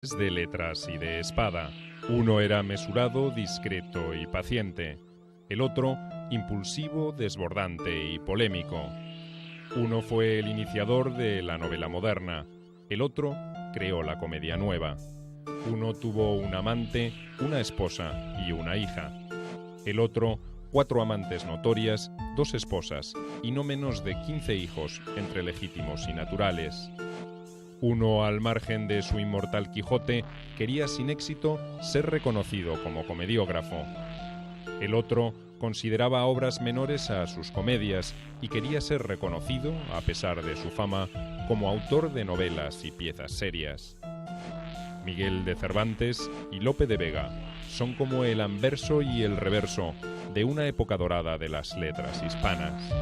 De letras y de espada. Uno era mesurado, discreto y paciente. El otro, impulsivo, desbordante y polémico. Uno fue el iniciador de la novela moderna. El otro creó la comedia nueva. Uno tuvo un amante, una esposa y una hija. El otro, 4 amantes notorias, 2 esposas y no menos de 15 hijos, entre legítimos y naturales. Uno, al margen de su inmortal Quijote, quería sin éxito ser reconocido como comediógrafo. El otro consideraba obras menores a sus comedias y quería ser reconocido, a pesar de su fama, como autor de novelas y piezas serias. Miguel de Cervantes y Lope de Vega son como el anverso y el reverso de una época dorada de las letras hispanas.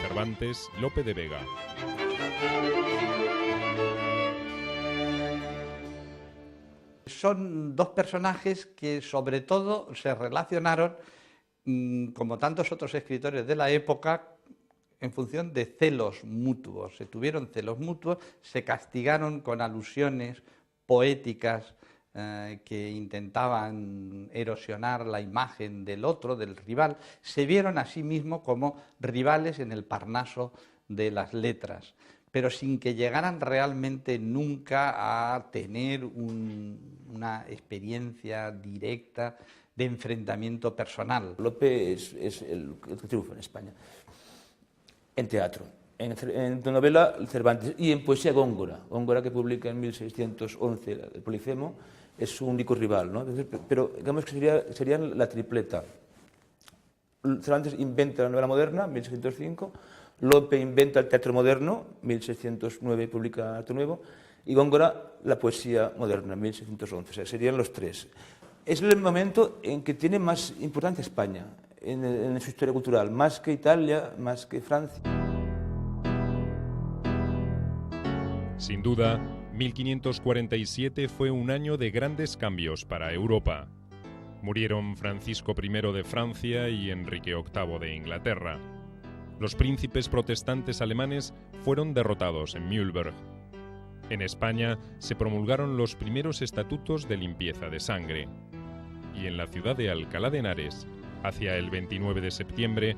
Cervantes, Lope de Vega. Son dos personajes que sobre todo se relacionaron, como tantos otros escritores de la época, en función de celos mutuos. Se tuvieron celos mutuos, se castigaron con alusiones poéticas que intentaban erosionar la imagen del otro, del rival. Se vieron a sí mismos como rivales en el Parnaso de las letras, pero sin que llegaran realmente nunca a tener una experiencia directa de enfrentamiento personal. Lope es el que triunfa en España, en teatro. En novela, Cervantes, y en poesía Góngora. Góngora, que publica en 1611 el Polifemo, es su único rival, ¿no? Pero digamos que serían la tripleta. Cervantes inventa la novela moderna, 1605, Lope inventa el teatro moderno, 1609 publica Arte Nuevo, y Góngora la poesía moderna, 1611. O sea, serían los tres. Es el momento en que tiene más importancia España en su historia cultural, más que Italia, más que Francia. Sin duda, 1547 fue un año de grandes cambios para Europa. Murieron Francisco I de Francia y Enrique VIII de Inglaterra. Los príncipes protestantes alemanes fueron derrotados en Mühlberg. En España se promulgaron los primeros estatutos de limpieza de sangre. Y en la ciudad de Alcalá de Henares, hacia el 29 de septiembre,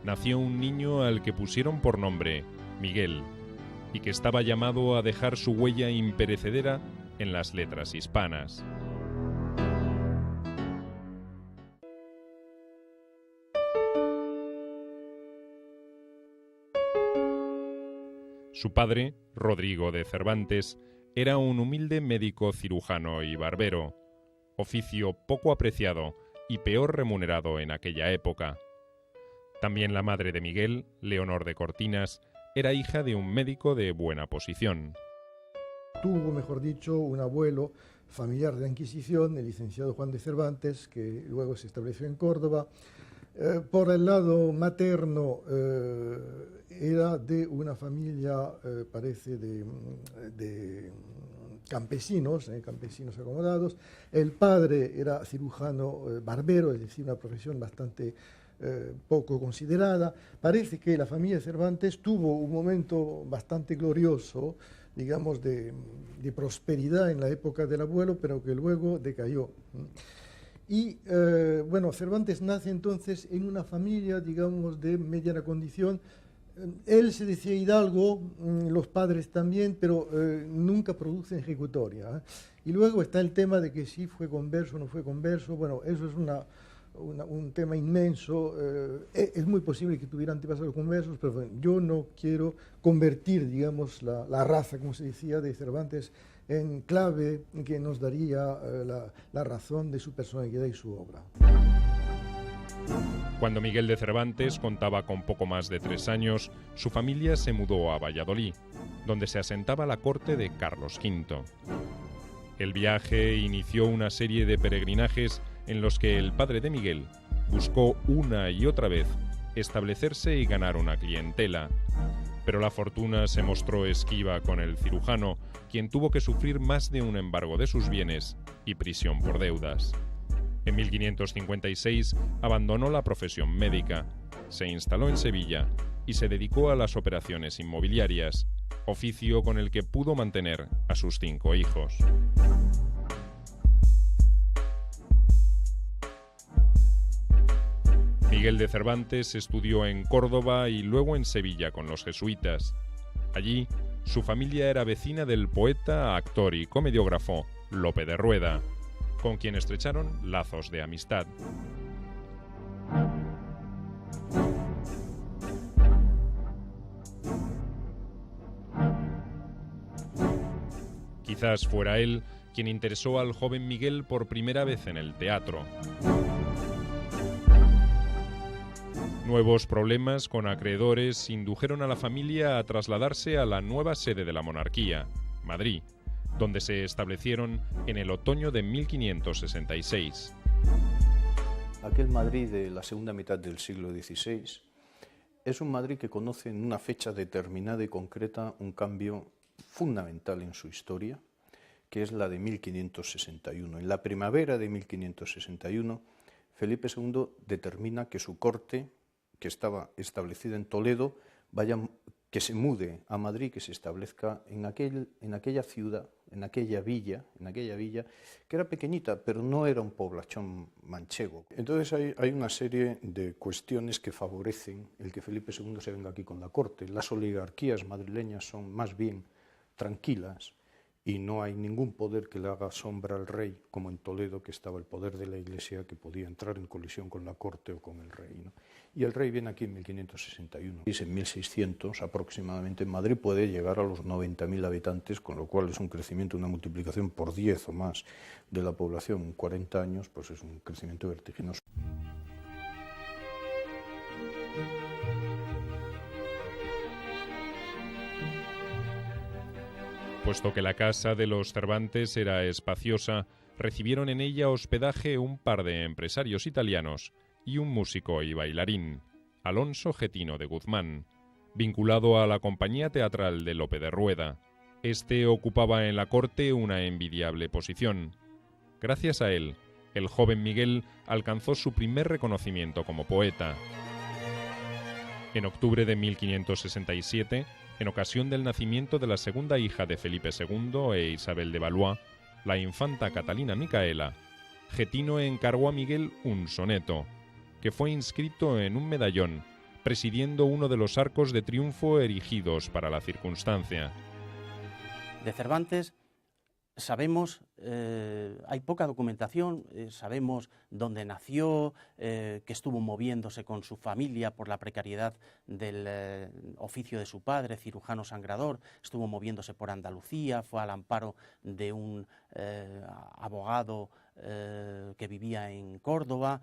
nació un niño al que pusieron por nombre Miguel, y que estaba llamado a dejar su huella imperecedera en las letras hispanas. Su padre, Rodrigo de Cervantes, era un humilde médico cirujano y barbero, oficio poco apreciado y peor remunerado en aquella época. También la madre de Miguel, Leonor de Cortinas, era hija de un médico de buena posición. Tuvo, mejor dicho, un abuelo familiar de la Inquisición, el licenciado Juan de Cervantes, que luego se estableció en Córdoba. Por el lado materno era de una familia, parece, de campesinos, campesinos acomodados. El padre era cirujano barbero, es decir, una profesión bastante poco considerada. Parece que la familia de Cervantes tuvo un momento bastante glorioso, digamos, de prosperidad en la época del abuelo, pero que luego decayó. Y, bueno, Cervantes nace entonces en una familia, digamos, de mediana condición. Él se decía hidalgo, los padres también, pero nunca producen ejecutoria. Y luego está el tema de que si fue converso o no fue converso. Bueno, eso es un tema inmenso. Es muy posible que tuviera antepasados conversos, pero bueno, yo no quiero convertir, digamos, la raza, como se decía, de Cervantes en clave que nos daría la razón de su personalidad y su obra. Cuando Miguel de Cervantes contaba con poco más de 3 años, su familia se mudó a Valladolid, donde se asentaba la corte de Carlos V. El viaje inició una serie de peregrinajes en los que el padre de Miguel buscó una y otra vez establecerse y ganar una clientela. Pero la fortuna se mostró esquiva con el cirujano, quien tuvo que sufrir más de un embargo de sus bienes y prisión por deudas. En 1556 abandonó la profesión médica, se instaló en Sevilla y se dedicó a las operaciones inmobiliarias, oficio con el que pudo mantener a sus 5 hijos. Miguel de Cervantes estudió en Córdoba y luego en Sevilla con los jesuitas. Allí, su familia era vecina del poeta, actor y comediógrafo Lope de Rueda, con quien estrecharon lazos de amistad. Quizás fuera él quien interesó al joven Miguel por primera vez en el teatro. Nuevos problemas con acreedores indujeron a la familia a trasladarse a la nueva sede de la monarquía, Madrid, donde se establecieron en el otoño de 1566. Aquel Madrid de la segunda mitad del siglo XVI es un Madrid que conoce en una fecha determinada y concreta un cambio fundamental en su historia, que es la de 1561. En la primavera de 1561, Felipe II determina que su corte, que estaba establecida en Toledo, que se mude a Madrid, que se establezca en aquella ciudad, en aquella villa, que era pequeñita, pero no era un poblachón manchego. Entonces hay una serie de cuestiones que favorecen el que Felipe II se venga aquí con la corte. Las oligarquías madrileñas son más bien tranquilas y no hay ningún poder que le haga sombra al rey, como en Toledo, que estaba el poder de la Iglesia, que podía entrar en colisión con la corte o con el rey, ¿no? Y el rey viene aquí en 1561. Y en 1600 aproximadamente en Madrid puede llegar a los 90.000 habitantes, con lo cual es un crecimiento, una multiplicación por 10 o más de la población en 40 años, pues es un crecimiento vertiginoso. Puesto que la casa de los Cervantes era espaciosa, recibieron en ella hospedaje un par de empresarios italianos y un músico y bailarín, Alonso Getino de Guzmán, vinculado a la compañía teatral de Lope de Rueda. Este ocupaba en la corte una envidiable posición. Gracias a él, el joven Miguel alcanzó su primer reconocimiento como poeta. En octubre de 1567, en ocasión del nacimiento de la segunda hija de Felipe II e Isabel de Valois, la infanta Catalina Micaela, Getino encargó a Miguel un soneto, que fue inscrito en un medallón, presidiendo uno de los arcos de triunfo erigidos para la circunstancia. De Cervantes sabemos, hay poca documentación, sabemos dónde nació, que estuvo moviéndose con su familia por la precariedad del oficio de su padre, cirujano sangrador, estuvo moviéndose por Andalucía, fue al amparo de un abogado que vivía en Córdoba,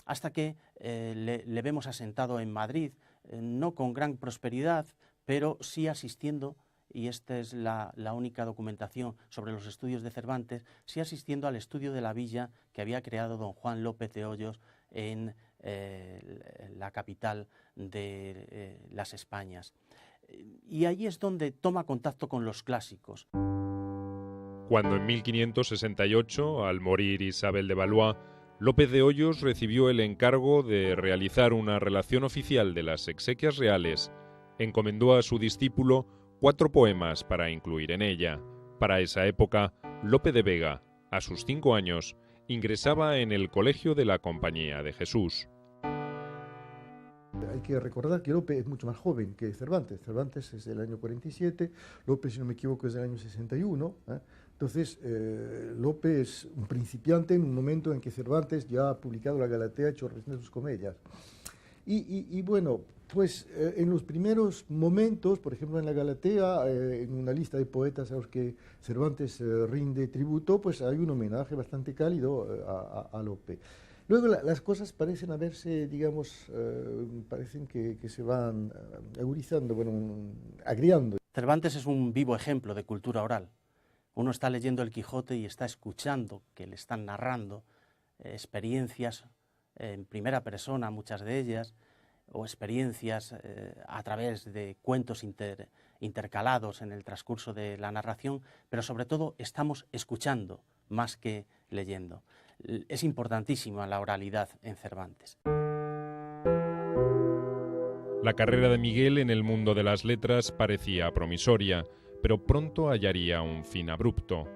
hasta que le vemos asentado en Madrid, no con gran prosperidad, pero sí asistiendo, y esta es la única documentación sobre los estudios de Cervantes, sí asistiendo al estudio de la villa que había creado don Juan López de Hoyos en la capital de las Españas. Y ahí es donde toma contacto con los clásicos. Cuando en 1568, al morir Isabel de Valois, López de Hoyos recibió el encargo de realizar una relación oficial de las exequias reales, encomendó a su discípulo 4 poemas para incluir en ella. Para esa época, Lope de Vega, a sus 5 años, ingresaba en el colegio de la Compañía de Jesús. Hay que recordar que Lope es mucho más joven que Cervantes. Cervantes es del año 47, Lope, si no me equivoco, es del año 61. Entonces, Lope es un principiante en un momento en que Cervantes ya ha publicado la Galatea, ha hecho de sus comedias. Y bueno, pues en los primeros momentos, por ejemplo en la Galatea, en una lista de poetas a los que Cervantes rinde tributo, pues hay un homenaje bastante cálido a Lope. Luego las cosas parecen haberse, digamos, parecen que se van agudizando, bueno, agriando. Cervantes es un vivo ejemplo de cultura oral. Uno está leyendo el Quijote y está escuchando que le están narrando experiencias en primera persona, muchas de ellas, o experiencias a través de cuentos intercalados en el transcurso de la narración, pero sobre todo estamos escuchando más que leyendo. Es importantísima la oralidad en Cervantes. La carrera de Miguel en el mundo de las letras parecía promisoria, pero pronto hallaría un fin abrupto.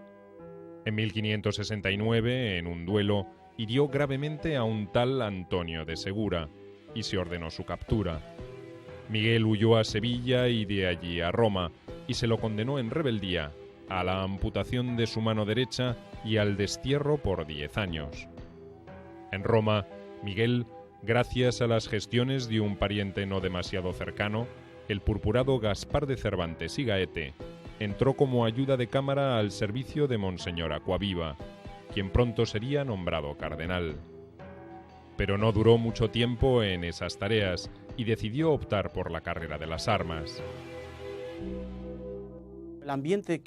En 1569, en un duelo, hirió gravemente a un tal Antonio de Segura y se ordenó su captura. Miguel huyó a Sevilla y de allí a Roma, y se lo condenó en rebeldía a la amputación de su mano derecha y al destierro por 10 años. En Roma, Miguel, gracias a las gestiones de un pariente no demasiado cercano, el purpurado Gaspar de Cervantes y Gaete, entró como ayuda de cámara al servicio de Monseñor Aquaviva, quien pronto sería nombrado cardenal. Pero no duró mucho tiempo en esas tareas y decidió optar por la carrera de las armas. El ambiente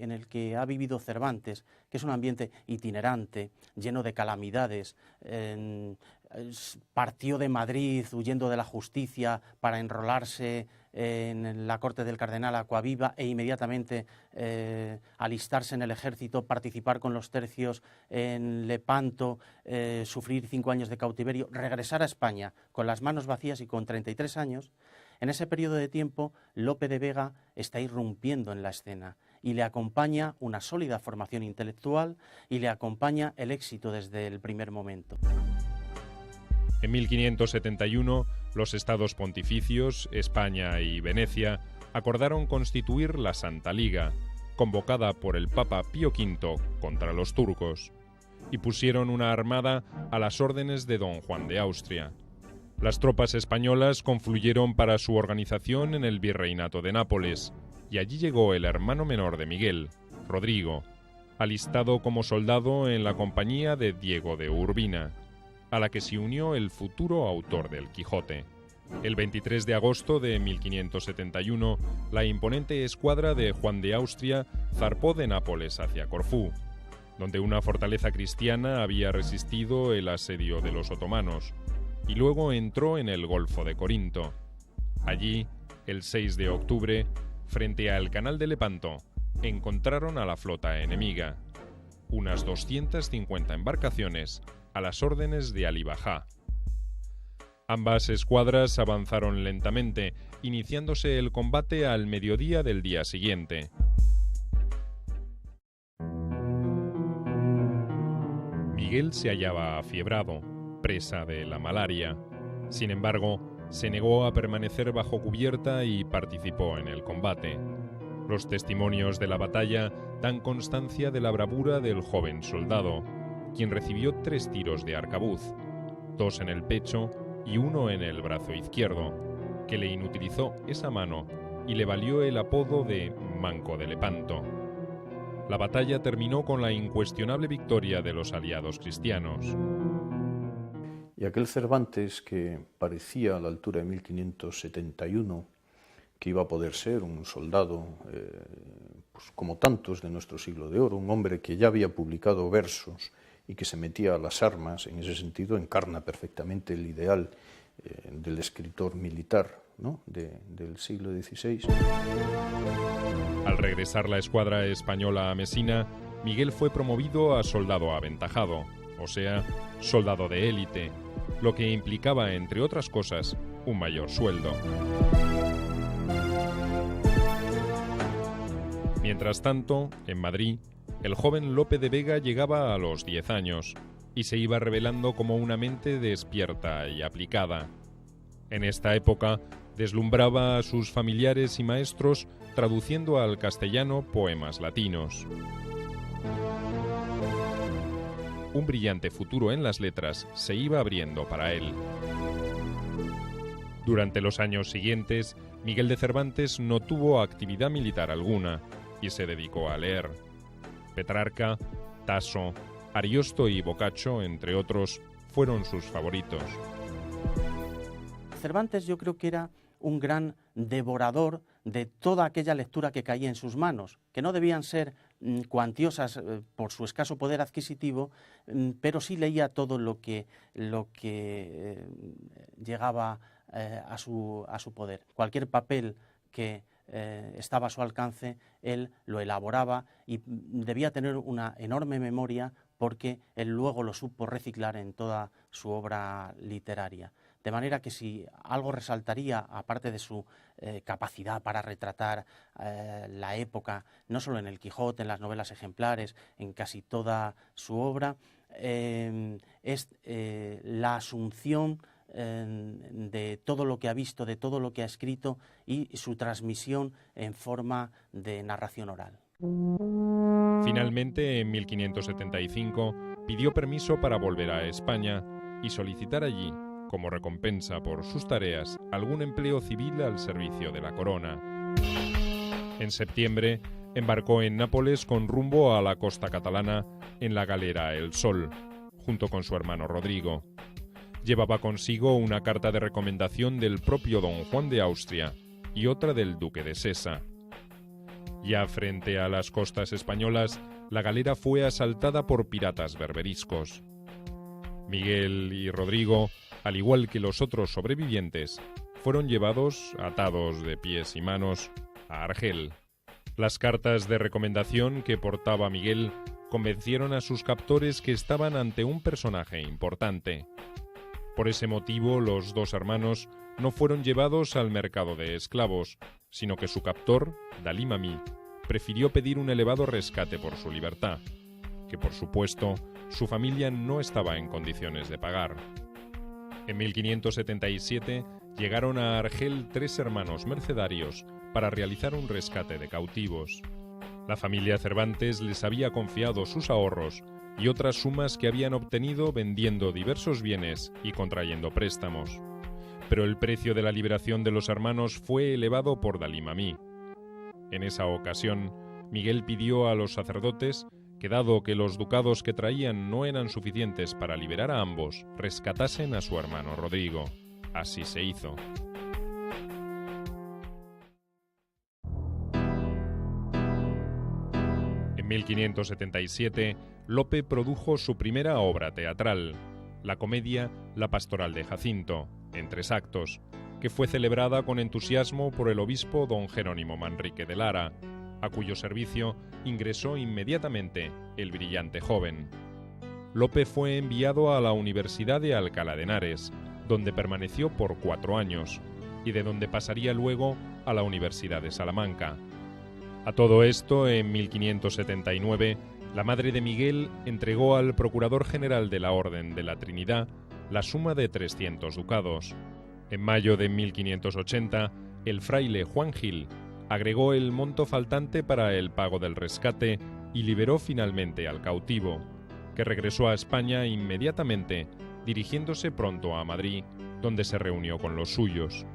en el que ha vivido Cervantes, que es un ambiente itinerante, lleno de calamidades, partió de Madrid huyendo de la justicia para enrolarse en la corte del cardenal Aquaviva e inmediatamente alistarse en el ejército, participar con los tercios en Lepanto, sufrir 5 años de cautiverio, regresar a España con las manos vacías y con 33 años. En ese periodo de tiempo, Lope de Vega está irrumpiendo en la escena y le acompaña una sólida formación intelectual y le acompaña el éxito desde el primer momento. En 1571, los estados pontificios, España y Venecia, acordaron constituir la Santa Liga, convocada por el Papa Pío V contra los turcos, y pusieron una armada a las órdenes de don Juan de Austria. Las tropas españolas confluyeron para su organización en el Virreinato de Nápoles, y allí llegó el hermano menor de Miguel, Rodrigo, alistado como soldado en la compañía de Diego de Urbina, a la que se unió el futuro autor del Quijote. El 23 de agosto de 1571, la imponente escuadra de Juan de Austria zarpó de Nápoles hacia Corfú, donde una fortaleza cristiana había resistido el asedio de los otomanos, y luego entró en el Golfo de Corinto. Allí, el 6 de octubre, frente al canal de Lepanto, encontraron a la flota enemiga, unas 250 embarcaciones a las órdenes de Alí Bajá. Ambas escuadras avanzaron lentamente, iniciándose el combate al mediodía del día siguiente. Miguel se hallaba afiebrado, presa de la malaria. Sin embargo, se negó a permanecer bajo cubierta y participó en el combate. Los testimonios de la batalla dan constancia de la bravura del joven soldado, quien recibió 3 tiros de arcabuz, 2 en el pecho y 1 en el brazo izquierdo, que le inutilizó esa mano y le valió el apodo de Manco de Lepanto. La batalla terminó con la incuestionable victoria de los aliados cristianos. Y aquel Cervantes que parecía a la altura de 1571 que iba a poder ser un soldado pues como tantos de nuestro siglo de oro, un hombre que ya había publicado versos y que se metía a las armas, en ese sentido encarna perfectamente el ideal del escritor militar, ¿no?, del siglo XVI. Al regresar la escuadra española a Mesina, Miguel fue promovido a soldado aventajado, o sea, soldado de élite, lo que implicaba, entre otras cosas, un mayor sueldo. Mientras tanto, en Madrid, el joven Lope de Vega llegaba a los 10 años y se iba revelando como una mente despierta y aplicada. En esta época, deslumbraba a sus familiares y maestros traduciendo al castellano poemas latinos. Un brillante futuro en las letras se iba abriendo para él. Durante los años siguientes, Miguel de Cervantes no tuvo actividad militar alguna y se dedicó a leer. Petrarca, Tasso, Ariosto y Boccaccio, entre otros, fueron sus favoritos. Cervantes yo creo que era un gran devorador de toda aquella lectura que caía en sus manos, que no debían ser cuantiosas por su escaso poder adquisitivo, pero sí leía todo lo que llegaba a su poder. Cualquier papel que estaba a su alcance, él lo elaboraba y debía tener una enorme memoria, porque él luego lo supo reciclar en toda su obra literaria. De manera que si algo resaltaría, aparte de su capacidad para retratar la época, no solo en El Quijote, en las novelas ejemplares, en casi toda su obra, es la asunción de todo lo que ha visto, de todo lo que ha escrito, y su transmisión en forma de narración oral. Finalmente, en 1575, pidió permiso para volver a España y solicitar allí, como recompensa por sus tareas, algún empleo civil al servicio de la corona. En septiembre, embarcó en Nápoles con rumbo a la costa catalana en la galera El Sol, junto con su hermano Rodrigo. Llevaba consigo una carta de recomendación del propio don Juan de Austria y otra del duque de Sesa. Ya frente a las costas españolas, la galera fue asaltada por piratas berberiscos. Miguel y Rodrigo, al igual que los otros sobrevivientes, fueron llevados, atados de pies y manos, a Argel. Las cartas de recomendación que portaba Miguel convencieron a sus captores que estaban ante un personaje importante. Por ese motivo, los dos hermanos no fueron llevados al mercado de esclavos, sino que su captor, Dalí Mami, prefirió pedir un elevado rescate por su libertad, que por supuesto su familia no estaba en condiciones de pagar. En 1577 llegaron a Argel 3 hermanos mercedarios para realizar un rescate de cautivos. La familia Cervantes les había confiado sus ahorros y otras sumas que habían obtenido vendiendo diversos bienes y contrayendo préstamos. Pero el precio de la liberación de los hermanos fue elevado por Dalí Mami. En esa ocasión, Miguel pidió a los sacerdotes que, dado que los ducados que traían no eran suficientes para liberar a ambos, rescatasen a su hermano Rodrigo. Así se hizo. En 1577, Lope produjo su primera obra teatral, la comedia La Pastoral de Jacinto, en 3 actos, que fue celebrada con entusiasmo por el obispo don Jerónimo Manrique de Lara, a cuyo servicio ingresó inmediatamente el brillante joven. Lope fue enviado a la Universidad de Alcalá de Henares, donde permaneció por 4 años, y de donde pasaría luego a la Universidad de Salamanca. A todo esto, en 1579, la madre de Miguel entregó al Procurador General de la Orden de la Trinidad la suma de 300 ducados. En mayo de 1580, el fraile Juan Gil agregó el monto faltante para el pago del rescate y liberó finalmente al cautivo, que regresó a España inmediatamente, dirigiéndose pronto a Madrid, donde se reunió con los suyos.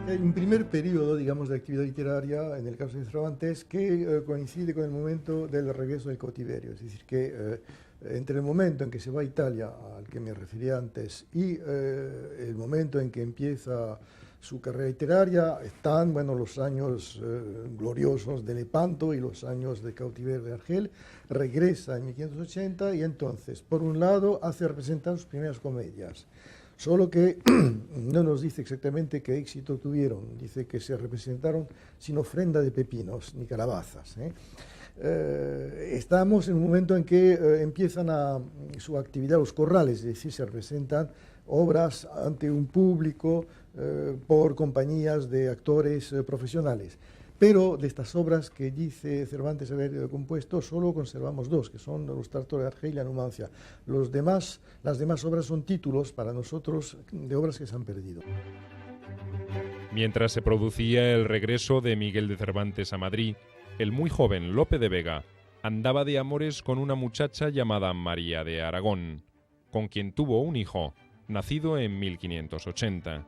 Hay un primer periodo, digamos, de actividad literaria, en el caso de Cervantes, que coincide con el momento del regreso del cautiverio. Es decir, que entre el momento en que se va a Italia, al que me refería antes, y el momento en que empieza su carrera literaria, están los años gloriosos de Lepanto y los años de cautiverio de Argel. Regresa en 1580 y entonces, por un lado, hace representar sus primeras comedias. Solo que no nos dice exactamente qué éxito tuvieron. Dice que se representaron sin ofrenda de pepinos ni calabazas. Estamos en un momento en que empiezan su actividad los corrales, es decir, se representan obras ante un público por compañías de actores profesionales. Pero de estas obras que dice Cervantes haber compuesto, solo conservamos 2, que son los Tractados de Argel y la Numancia. Las demás obras son títulos para nosotros de obras que se han perdido. Mientras se producía el regreso de Miguel de Cervantes a Madrid, el muy joven Lope de Vega andaba de amores con una muchacha llamada María de Aragón, con quien tuvo un hijo, nacido en 1580.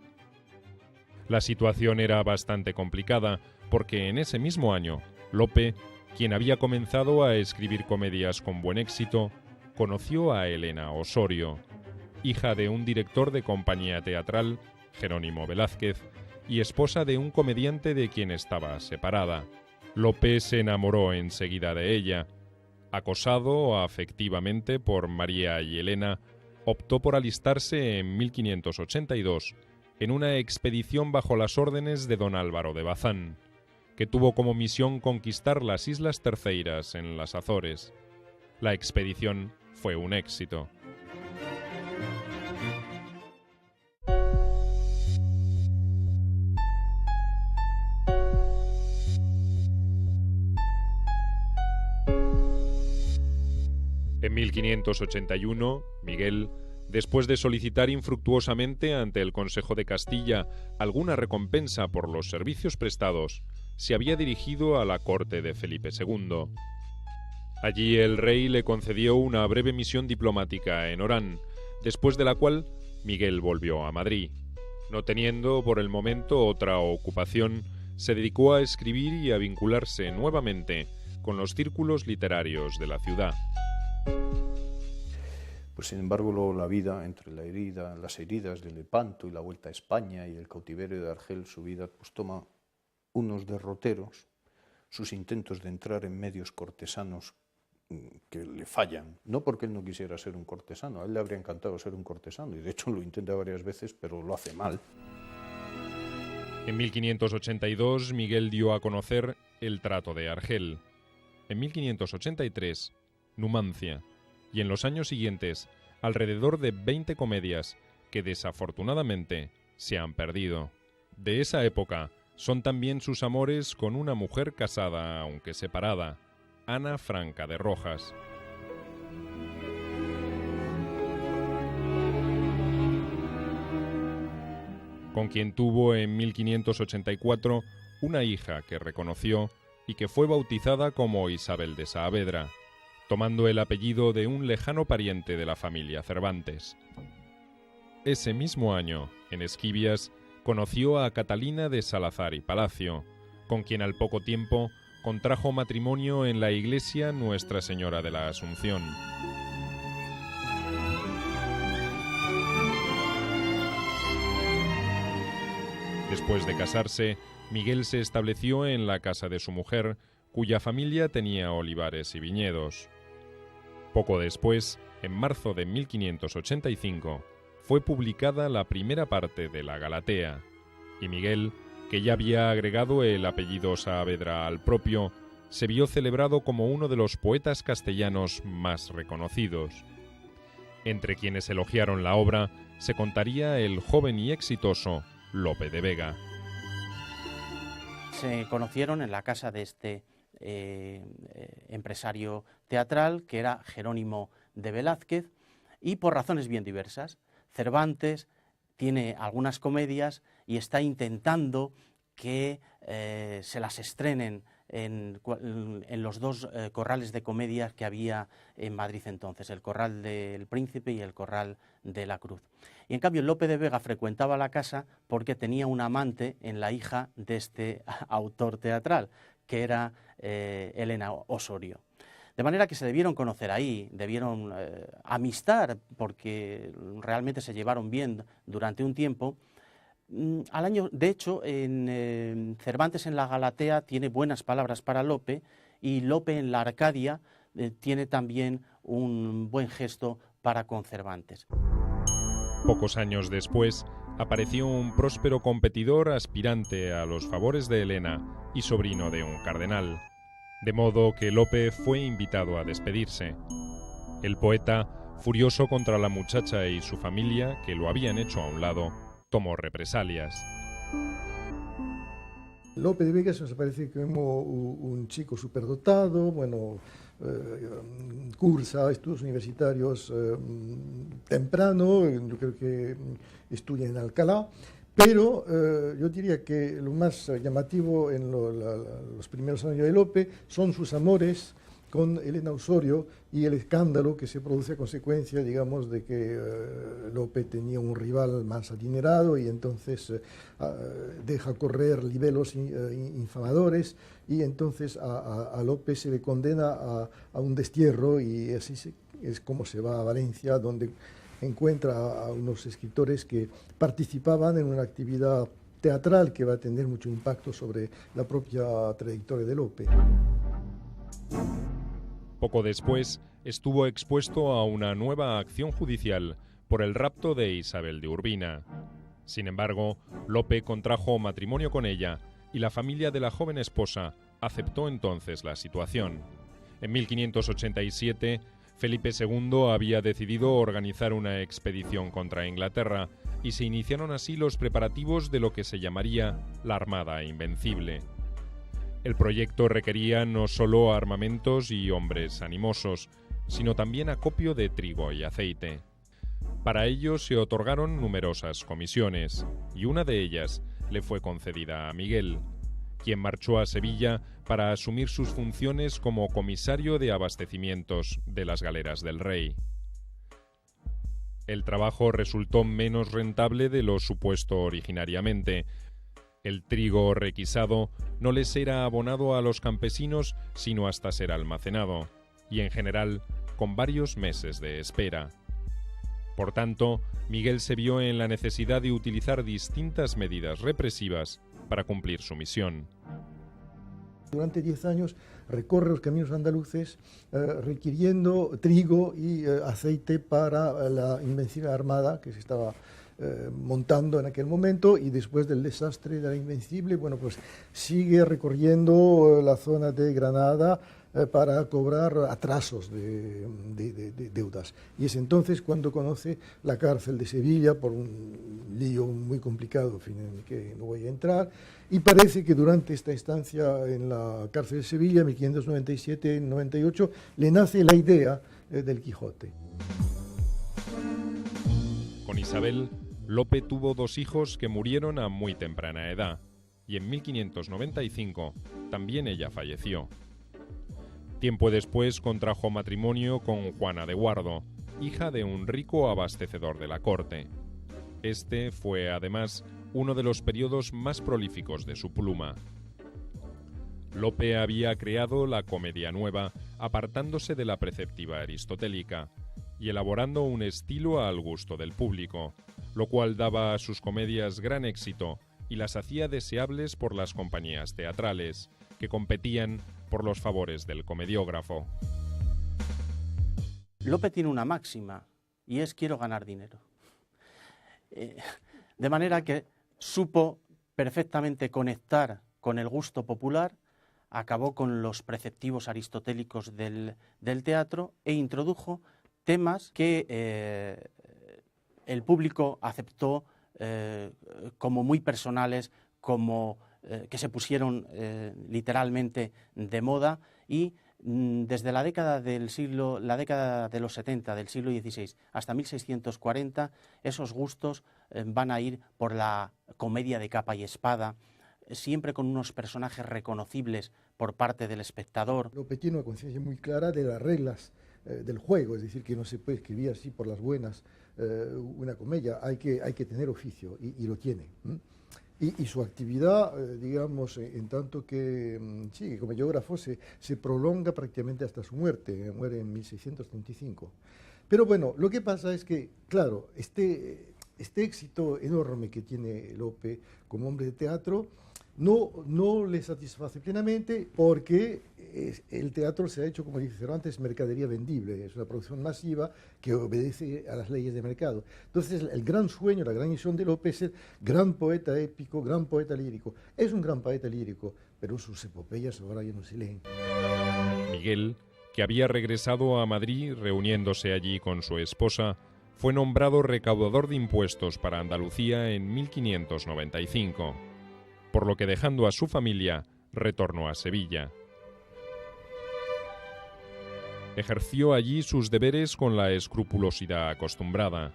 La situación era bastante complicada, porque en ese mismo año, Lope, quien había comenzado a escribir comedias con buen éxito, conoció a Elena Osorio, hija de un director de compañía teatral, Jerónimo Velázquez, y esposa de un comediante de quien estaba separada. Lope se enamoró enseguida de ella. Acosado afectivamente por María y Elena, optó por alistarse en 1582 en una expedición bajo las órdenes de don Álvaro de Bazán, que tuvo como misión conquistar las Islas Terceiras en las Azores. La expedición fue un éxito. En 1581, Miguel, después de solicitar infructuosamente ante el Consejo de Castilla alguna recompensa por los servicios prestados, se había dirigido a la corte de Felipe II. Allí el rey le concedió una breve misión diplomática en Orán, después de la cual Miguel volvió a Madrid. No teniendo por el momento otra ocupación, se dedicó a escribir y a vincularse nuevamente con los círculos literarios de la ciudad. Pues sin embargo la vida, entre las heridas de Lepanto y la vuelta a España y el cautiverio de Argel, su vida pues toma unos derroteros, sus intentos de entrar en medios cortesanos que le fallan, no porque él no quisiera ser un cortesano, a él le habría encantado ser un cortesano y de hecho lo intenta varias veces pero lo hace mal. En 1582 Miguel dio a conocer el Trato de Argel. En 1583, Numancia, y en los años siguientes, alrededor de 20 comedias que desafortunadamente se han perdido. De esa época son también sus amores con una mujer casada, aunque separada, Ana Franca de Rojas. Con quien tuvo en 1584 una hija que reconoció y que fue bautizada como Isabel de Saavedra, tomando el apellido de un lejano pariente de la familia Cervantes. Ese mismo año, en Esquivias, conoció a Catalina de Salazar y Palacio, con quien al poco tiempo contrajo matrimonio en la iglesia Nuestra Señora de la Asunción. Después de casarse, Miguel se estableció en la casa de su mujer, cuya familia tenía olivares y viñedos. Poco después, en marzo de 1585, fue publicada la primera parte de la Galatea, y Miguel, que ya había agregado el apellido Saavedra al propio, se vio celebrado como uno de los poetas castellanos más reconocidos. Entre quienes elogiaron la obra se contaría el joven y exitoso Lope de Vega. Se conocieron en la casa de este empresario teatral, que era Jerónimo de Velázquez, y por razones bien diversas. Cervantes tiene algunas comedias y está intentando que se las estrenen en los dos corrales de comedias que había en Madrid entonces, el Corral del Príncipe y el Corral de la Cruz. Y en cambio Lope de Vega frecuentaba la casa porque tenía un amante en la hija de este autor teatral, que era Elena Osorio. De manera que se debieron conocer ahí, debieron amistar, porque realmente se llevaron bien durante un tiempo. Al año, de hecho, en Cervantes en la Galatea tiene buenas palabras para Lope, y Lope en la Arcadia tiene también un buen gesto para con Cervantes. Pocos años después, apareció un próspero competidor aspirante a los favores de Elena y sobrino de un cardenal, de modo que Lope fue invitado a despedirse. El poeta, furioso contra la muchacha y su familia, que lo habían hecho a un lado, tomó represalias. Lope de Vega nos parece como un chico superdotado, bueno, cursa estudios universitarios temprano, yo creo que estudia en Alcalá, pero yo diría que lo más llamativo en los primeros años de Lope son sus amores con Elena Osorio y el escándalo que se produce a consecuencia, digamos, de que Lope tenía un rival más adinerado y entonces deja correr libelos infamadores, y entonces a Lope se le condena a un destierro, y así es como se va a Valencia, donde encuentra a unos escritores que participaban en una actividad teatral que va a tener mucho impacto sobre la propia trayectoria de Lope. Poco después, estuvo expuesto a una nueva acción judicial por el rapto de Isabel de Urbina. Sin embargo, Lope contrajo matrimonio con ella y la familia de la joven esposa aceptó entonces la situación. En 1587, Felipe II había decidido organizar una expedición contra Inglaterra y se iniciaron así los preparativos de lo que se llamaría la Armada Invencible. El proyecto requería no solo armamentos y hombres animosos, sino también acopio de trigo y aceite. Para ello se otorgaron numerosas comisiones, y una de ellas le fue concedida a Miguel, quien marchó a Sevilla para asumir sus funciones como comisario de abastecimientos de las galeras del rey. El trabajo resultó menos rentable de lo supuesto originariamente. El trigo requisado no les era abonado a los campesinos sino hasta ser almacenado, y en general con varios meses de espera. Por tanto, Miguel se vio en la necesidad de utilizar distintas medidas represivas para cumplir su misión. Durante 10 años recorre los caminos andaluces requiriendo trigo y aceite para la Invencible Armada que se estaba montando en aquel momento, y después del desastre de la Invencible, bueno, pues sigue recorriendo la zona de Granada para cobrar atrasos de deudas. Y es entonces cuando conoce la cárcel de Sevilla por un lío muy complicado, en fin, en el que no voy a entrar, y parece que durante esta estancia en la cárcel de Sevilla, 1597-98, le nace la idea del Quijote. Con Isabel, Lope tuvo 2 hijos que murieron a muy temprana edad, y en 1595 también ella falleció. Tiempo después contrajo matrimonio con Juana de Guardo, hija de un rico abastecedor de la corte. Este fue, además, uno de los periodos más prolíficos de su pluma. Lope había creado la comedia nueva, apartándose de la preceptiva aristotélica, y elaborando un estilo al gusto del público, lo cual daba a sus comedias gran éxito y las hacía deseables por las compañías teatrales, que competían por los favores del comediógrafo. Lope tiene una máxima, y es: quiero ganar dinero. De manera que supo perfectamente conectar con el gusto popular, acabó con los preceptivos aristotélicos del teatro e introdujo temas que el público aceptó como muy personales, como que se pusieron literalmente de moda, y desde la década de los 70 del siglo XVI hasta 1640, esos gustos van a ir por la comedia de capa y espada, siempre con unos personajes reconocibles por parte del espectador. Lope tiene una conciencia muy clara de las reglas del juego, es decir, que no se puede escribir así por las buenas una comedia, hay que tener oficio, y lo tiene. Y su actividad, digamos, en tanto que sí, comediógrafo, se prolonga prácticamente hasta su muerte, muere en 1635. Pero bueno, lo que pasa es que, claro, este éxito enorme que tiene Lope como hombre de teatro no le satisface plenamente, porque el teatro se ha hecho, como dice Cervantes, mercadería vendible, es una producción masiva que obedece a las leyes de mercado. Entonces el gran sueño, la gran misión de Lope es ser gran poeta épico, gran poeta lírico. Es un gran poeta lírico, pero sus epopeyas ahora ya no se leen. Miguel, que había regresado a Madrid reuniéndose allí con su esposa, fue nombrado recaudador de impuestos para Andalucía en 1595. Por lo que, dejando a su familia, retornó a Sevilla. Ejerció allí sus deberes con la escrupulosidad acostumbrada,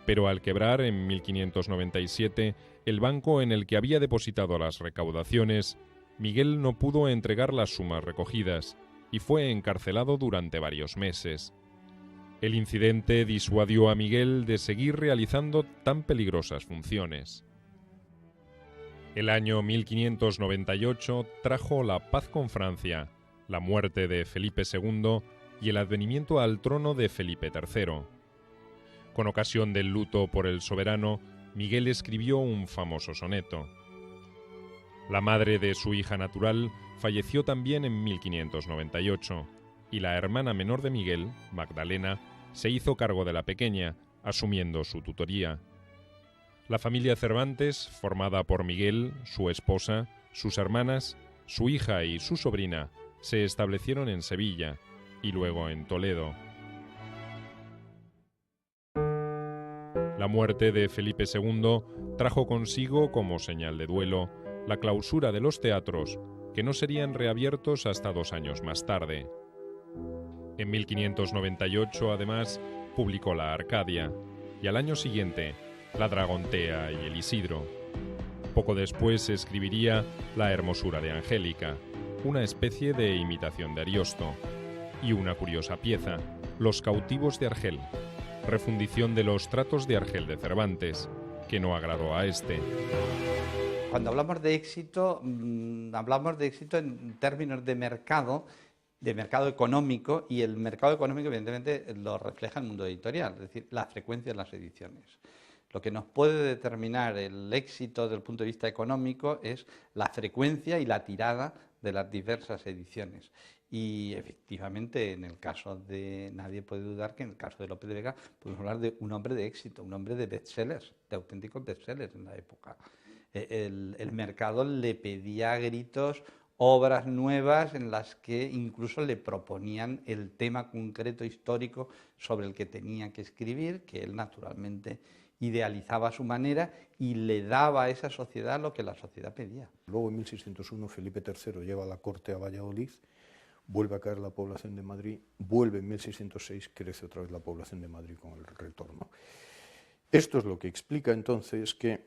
pero al quebrar en 1597 el banco en el que había depositado las recaudaciones, Miguel no pudo entregar las sumas recogidas y fue encarcelado durante varios meses. El incidente disuadió a Miguel de seguir realizando tan peligrosas funciones. El año 1598 trajo la paz con Francia, la muerte de Felipe II y el advenimiento al trono de Felipe III. Con ocasión del luto por el soberano, Miguel escribió un famoso soneto. La madre de su hija natural falleció también en 1598 y la hermana menor de Miguel, Magdalena, se hizo cargo de la pequeña, asumiendo su tutoría. La familia Cervantes, formada por Miguel, su esposa, sus hermanas, su hija y su sobrina, se establecieron en Sevilla y luego en Toledo. La muerte de Felipe II trajo consigo, como señal de duelo, la clausura de los teatros, que no serían reabiertos hasta 2 años más tarde. En 1598, además, publicó la Arcadia, y al año siguiente, la Dragontea y el Isidro. Poco después escribiría La Hermosura de Angélica, una especie de imitación de Ariosto, y una curiosa pieza, Los cautivos de Argel, refundición de los tratos de Argel de Cervantes, que no agradó a este. Cuando hablamos de éxito en términos de mercado económico, y el mercado económico evidentemente lo refleja el mundo editorial, es decir, la frecuencia de las ediciones. Lo que nos puede determinar el éxito desde el punto de vista económico es la frecuencia y la tirada de las diversas ediciones. Y efectivamente, en el caso de, nadie puede dudar que en el caso de Lope de Vega podemos hablar de un hombre de éxito, un hombre de bestsellers, de auténticos bestsellers en la época. El mercado le pedía a gritos obras nuevas en las que incluso le proponían el tema concreto histórico sobre el que tenía que escribir, que él naturalmente idealizaba a su manera y le daba a esa sociedad lo que la sociedad pedía. Luego, en 1601, Felipe III lleva la corte a Valladolid, vuelve a caer la población de Madrid, vuelve en 1606, crece otra vez la población de Madrid con el retorno. Esto es lo que explica entonces que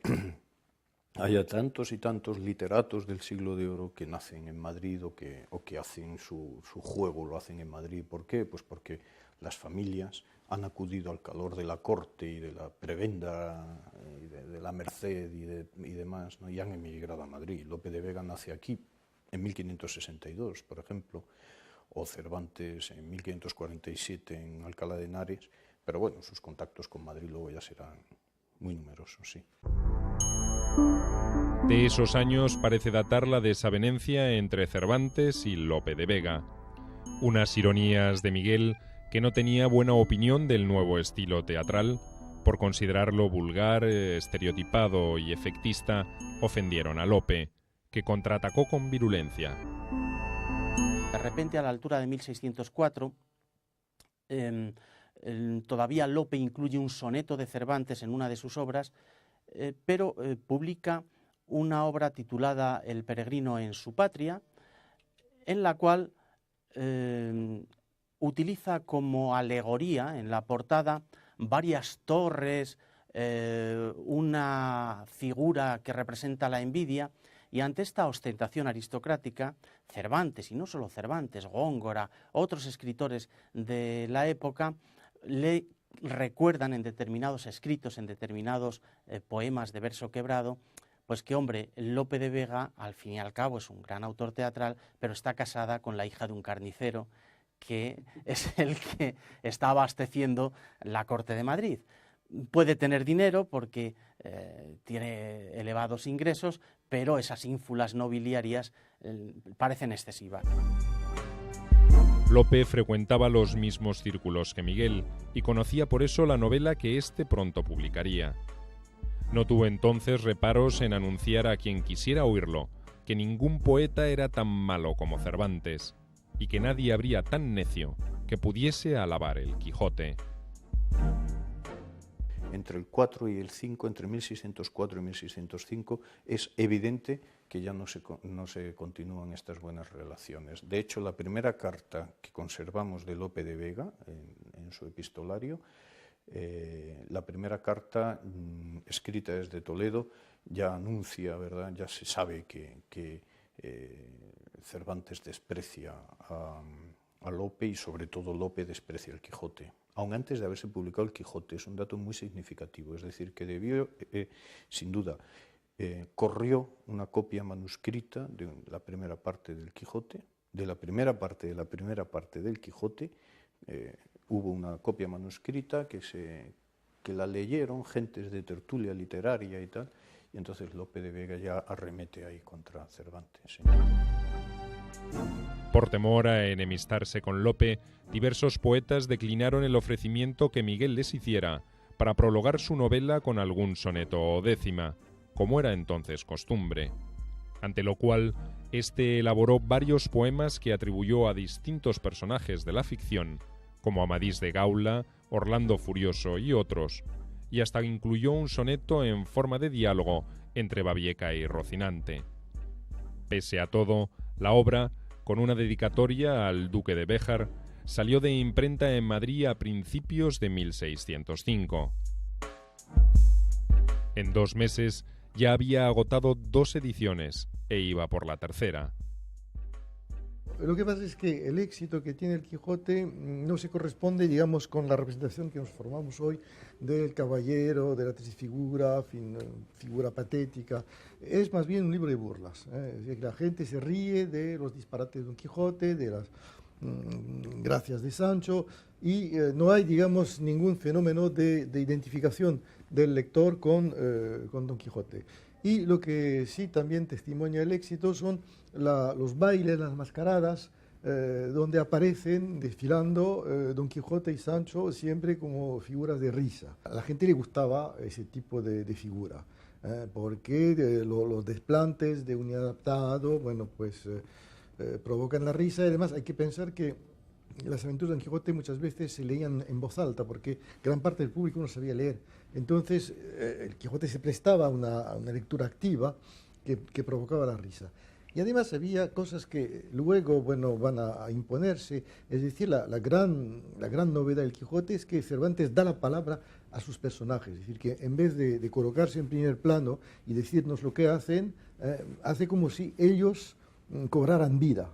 haya tantos y tantos literatos del siglo de oro que nacen en Madrid o que hacen su juego, lo hacen en Madrid. ¿Por qué? Pues porque las familias han acudido al calor de la corte y de la prebenda y de la merced y demás, ¿no? Y han emigrado a Madrid. Lope de Vega nace aquí en 1562, por ejemplo, o Cervantes en 1547 en Alcalá de Henares, pero bueno, sus contactos con Madrid luego ya serán muy numerosos, sí. De esos años parece datar la desavenencia entre Cervantes y Lope de Vega. Unas ironías de Miguel, que no tenía buena opinión del nuevo estilo teatral, por considerarlo vulgar, estereotipado y efectista, ofendieron a Lope, que contraatacó con virulencia. De repente, a la altura de 1604, todavía Lope incluye un soneto de Cervantes en una de sus obras, pero publica una obra titulada El peregrino en su patria, en la cual utiliza como alegoría en la portada varias torres, una figura que representa la envidia, y ante esta ostentación aristocrática, Cervantes, y no solo Cervantes, Góngora, otros escritores de la época, le recuerdan en determinados escritos, en determinados poemas de verso quebrado, pues que, hombre, Lope de Vega, al fin y al cabo, es un gran autor teatral, pero está casada con la hija de un carnicero, que es el que está abasteciendo la corte de Madrid. Puede tener dinero porque tiene elevados ingresos, pero esas ínfulas nobiliarias parecen excesivas. Lope frecuentaba los mismos círculos que Miguel y conocía por eso la novela que éste pronto publicaría. No tuvo entonces reparos en anunciar a quien quisiera oírlo que ningún poeta era tan malo como Cervantes y que nadie habría tan necio que pudiese alabar el Quijote. Entre el 4 y el 5, entre 1604 y 1605, es evidente que ya no se continúan estas buenas relaciones. De hecho, la primera carta que conservamos de Lope de Vega en su epistolario, la primera carta escrita desde Toledo, ya anuncia, ¿verdad? Ya se sabe que Cervantes desprecia a Lope y sobre todo Lope desprecia el Quijote. Aun antes de haberse publicado el Quijote, es un dato muy significativo, es decir, que debió, sin duda, corrió una copia manuscrita de la primera parte del Quijote, de la primera parte del Quijote, hubo una copia manuscrita que la leyeron gentes de tertulia literaria y tal, y entonces Lope de Vega ya arremete ahí contra Cervantes. Por temor a enemistarse con Lope, diversos poetas declinaron el ofrecimiento que Miguel les hiciera para prologar su novela con algún soneto o décima, como era entonces costumbre, ante lo cual éste elaboró varios poemas que atribuyó a distintos personajes de la ficción, como Amadís de Gaula, Orlando Furioso y otros, y hasta incluyó un soneto en forma de diálogo entre Babieca y Rocinante. Pese a todo, la obra, con una dedicatoria al duque de Béjar, salió de imprenta en Madrid a principios de 1605. En 2 meses ya había agotado 2 ediciones e iba por la tercera. Lo que pasa es que el éxito que tiene el Quijote no se corresponde, digamos, con la representación que nos formamos hoy del caballero, de la trisfigura, figura patética. Es más bien un libro de burlas. Es decir, la gente se ríe de los disparates de Don Quijote, de las gracias de Sancho, y no hay, digamos, ningún fenómeno de identificación del lector con Don Quijote. Y lo que sí también testimonia el éxito son los bailes, las mascaradas, donde aparecen desfilando Don Quijote y Sancho siempre como figuras de risa. A la gente le gustaba ese tipo de figura, porque los desplantes de un inadaptado, bueno, pues provocan la risa, y además hay que pensar que las aventuras de Don Quijote muchas veces se leían en voz alta porque gran parte del público no sabía leer. Entonces el Quijote se prestaba a una lectura activa que provocaba la risa. Y además había cosas que luego, bueno, van a imponerse. Es decir, la gran novedad del Quijote es que Cervantes da la palabra a sus personajes. Es decir, que en vez de colocarse en primer plano y decirnos lo que hacen, hace como si ellos cobraran vida.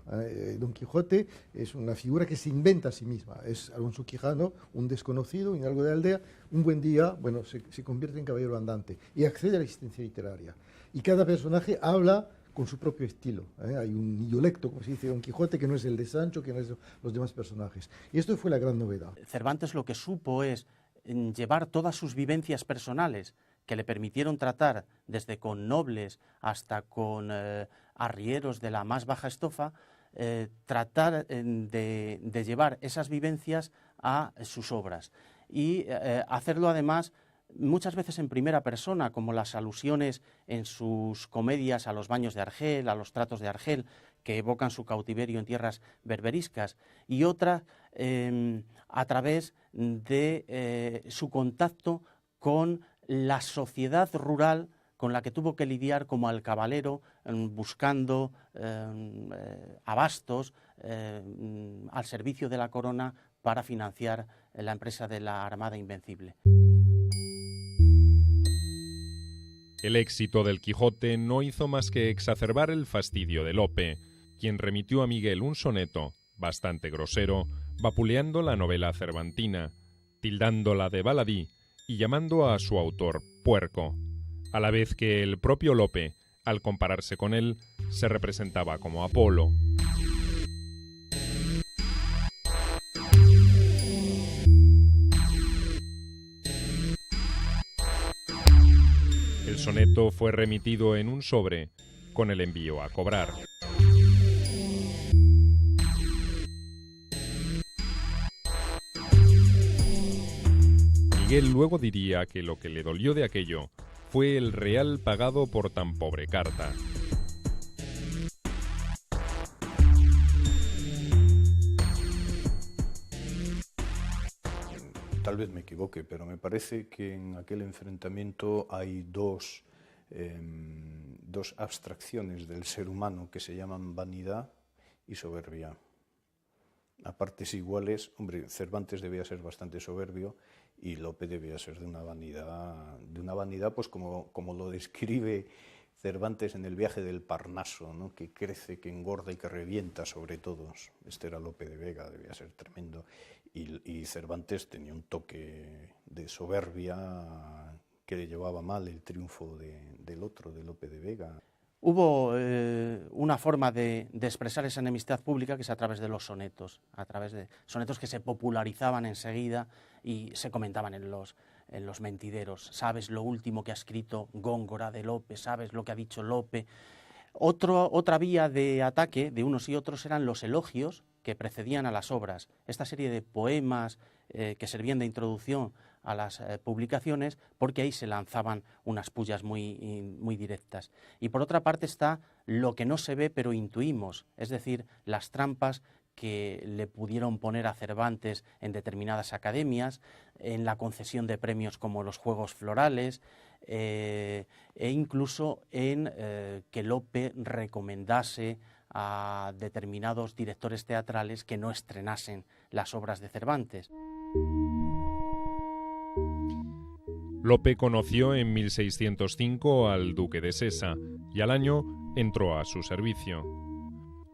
Don Quijote es una figura que se inventa a sí misma. Es Alonso Quijano, un desconocido, un hidalgo de aldea. Un buen día, bueno, se convierte en caballero andante y accede a la existencia literaria. Y cada personaje habla con su propio estilo. Hay un dialecto, como se dice, Don Quijote, que no es el de Sancho, que no es de los demás personajes. Y esto fue la gran novedad. Cervantes lo que supo es llevar todas sus vivencias personales que le permitieron tratar desde con nobles hasta con arrieros de la más baja estofa, tratar de llevar esas vivencias a sus obras y hacerlo además muchas veces en primera persona, como las alusiones en sus comedias a los baños de Argel, a los tratos de Argel, que evocan su cautiverio en tierras berberiscas, y otras a través de su contacto con la sociedad rural con la que tuvo que lidiar como alcabalero, buscando abastos al servicio de la corona para financiar la empresa de la Armada Invencible. El éxito del Quijote no hizo más que exacerbar el fastidio de Lope, quien remitió a Miguel un soneto, bastante grosero, vapuleando la novela cervantina, tildándola de baladí y llamando a su autor puerco, a la vez que el propio Lope, al compararse con él, se representaba como Apolo. El soneto fue remitido en un sobre con el envío a cobrar. Miguel luego diría que lo que le dolió de aquello fue el real pagado por tan pobre carta. Tal vez me equivoque, pero me parece que en aquel enfrentamiento hay dos abstracciones del ser humano que se llaman vanidad y soberbia. A partes iguales, hombre, Cervantes debía ser bastante soberbio y Lope debía ser de una vanidad pues como lo describe Cervantes en el viaje del Parnaso, ¿no? Que crece, que engorda y que revienta sobre todos. Este era Lope de Vega, debía ser tremendo. Y Cervantes tenía un toque de soberbia que le llevaba mal el triunfo del otro, de Lope de Vega. Hubo una forma de expresar esa enemistad pública que es a través de los sonetos, a través de sonetos que se popularizaban enseguida y se comentaban en los mentideros. ¿Sabes lo último que ha escrito Góngora de Lope? ¿Sabes lo que ha dicho Lope? Otra vía de ataque de unos y otros eran los elogios que precedían a las obras. Esta serie de poemas que servían de introducción a las publicaciones, porque ahí se lanzaban unas pullas muy directas. Y por otra parte está lo que no se ve pero intuimos, es decir, las trampas que le pudieron poner a Cervantes en determinadas academias, en la concesión de premios como los Juegos Florales, e incluso en que Lope recomendase a determinados directores teatrales que no estrenasen las obras de Cervantes. Lope conoció en 1605 al duque de Sesa y al año entró a su servicio.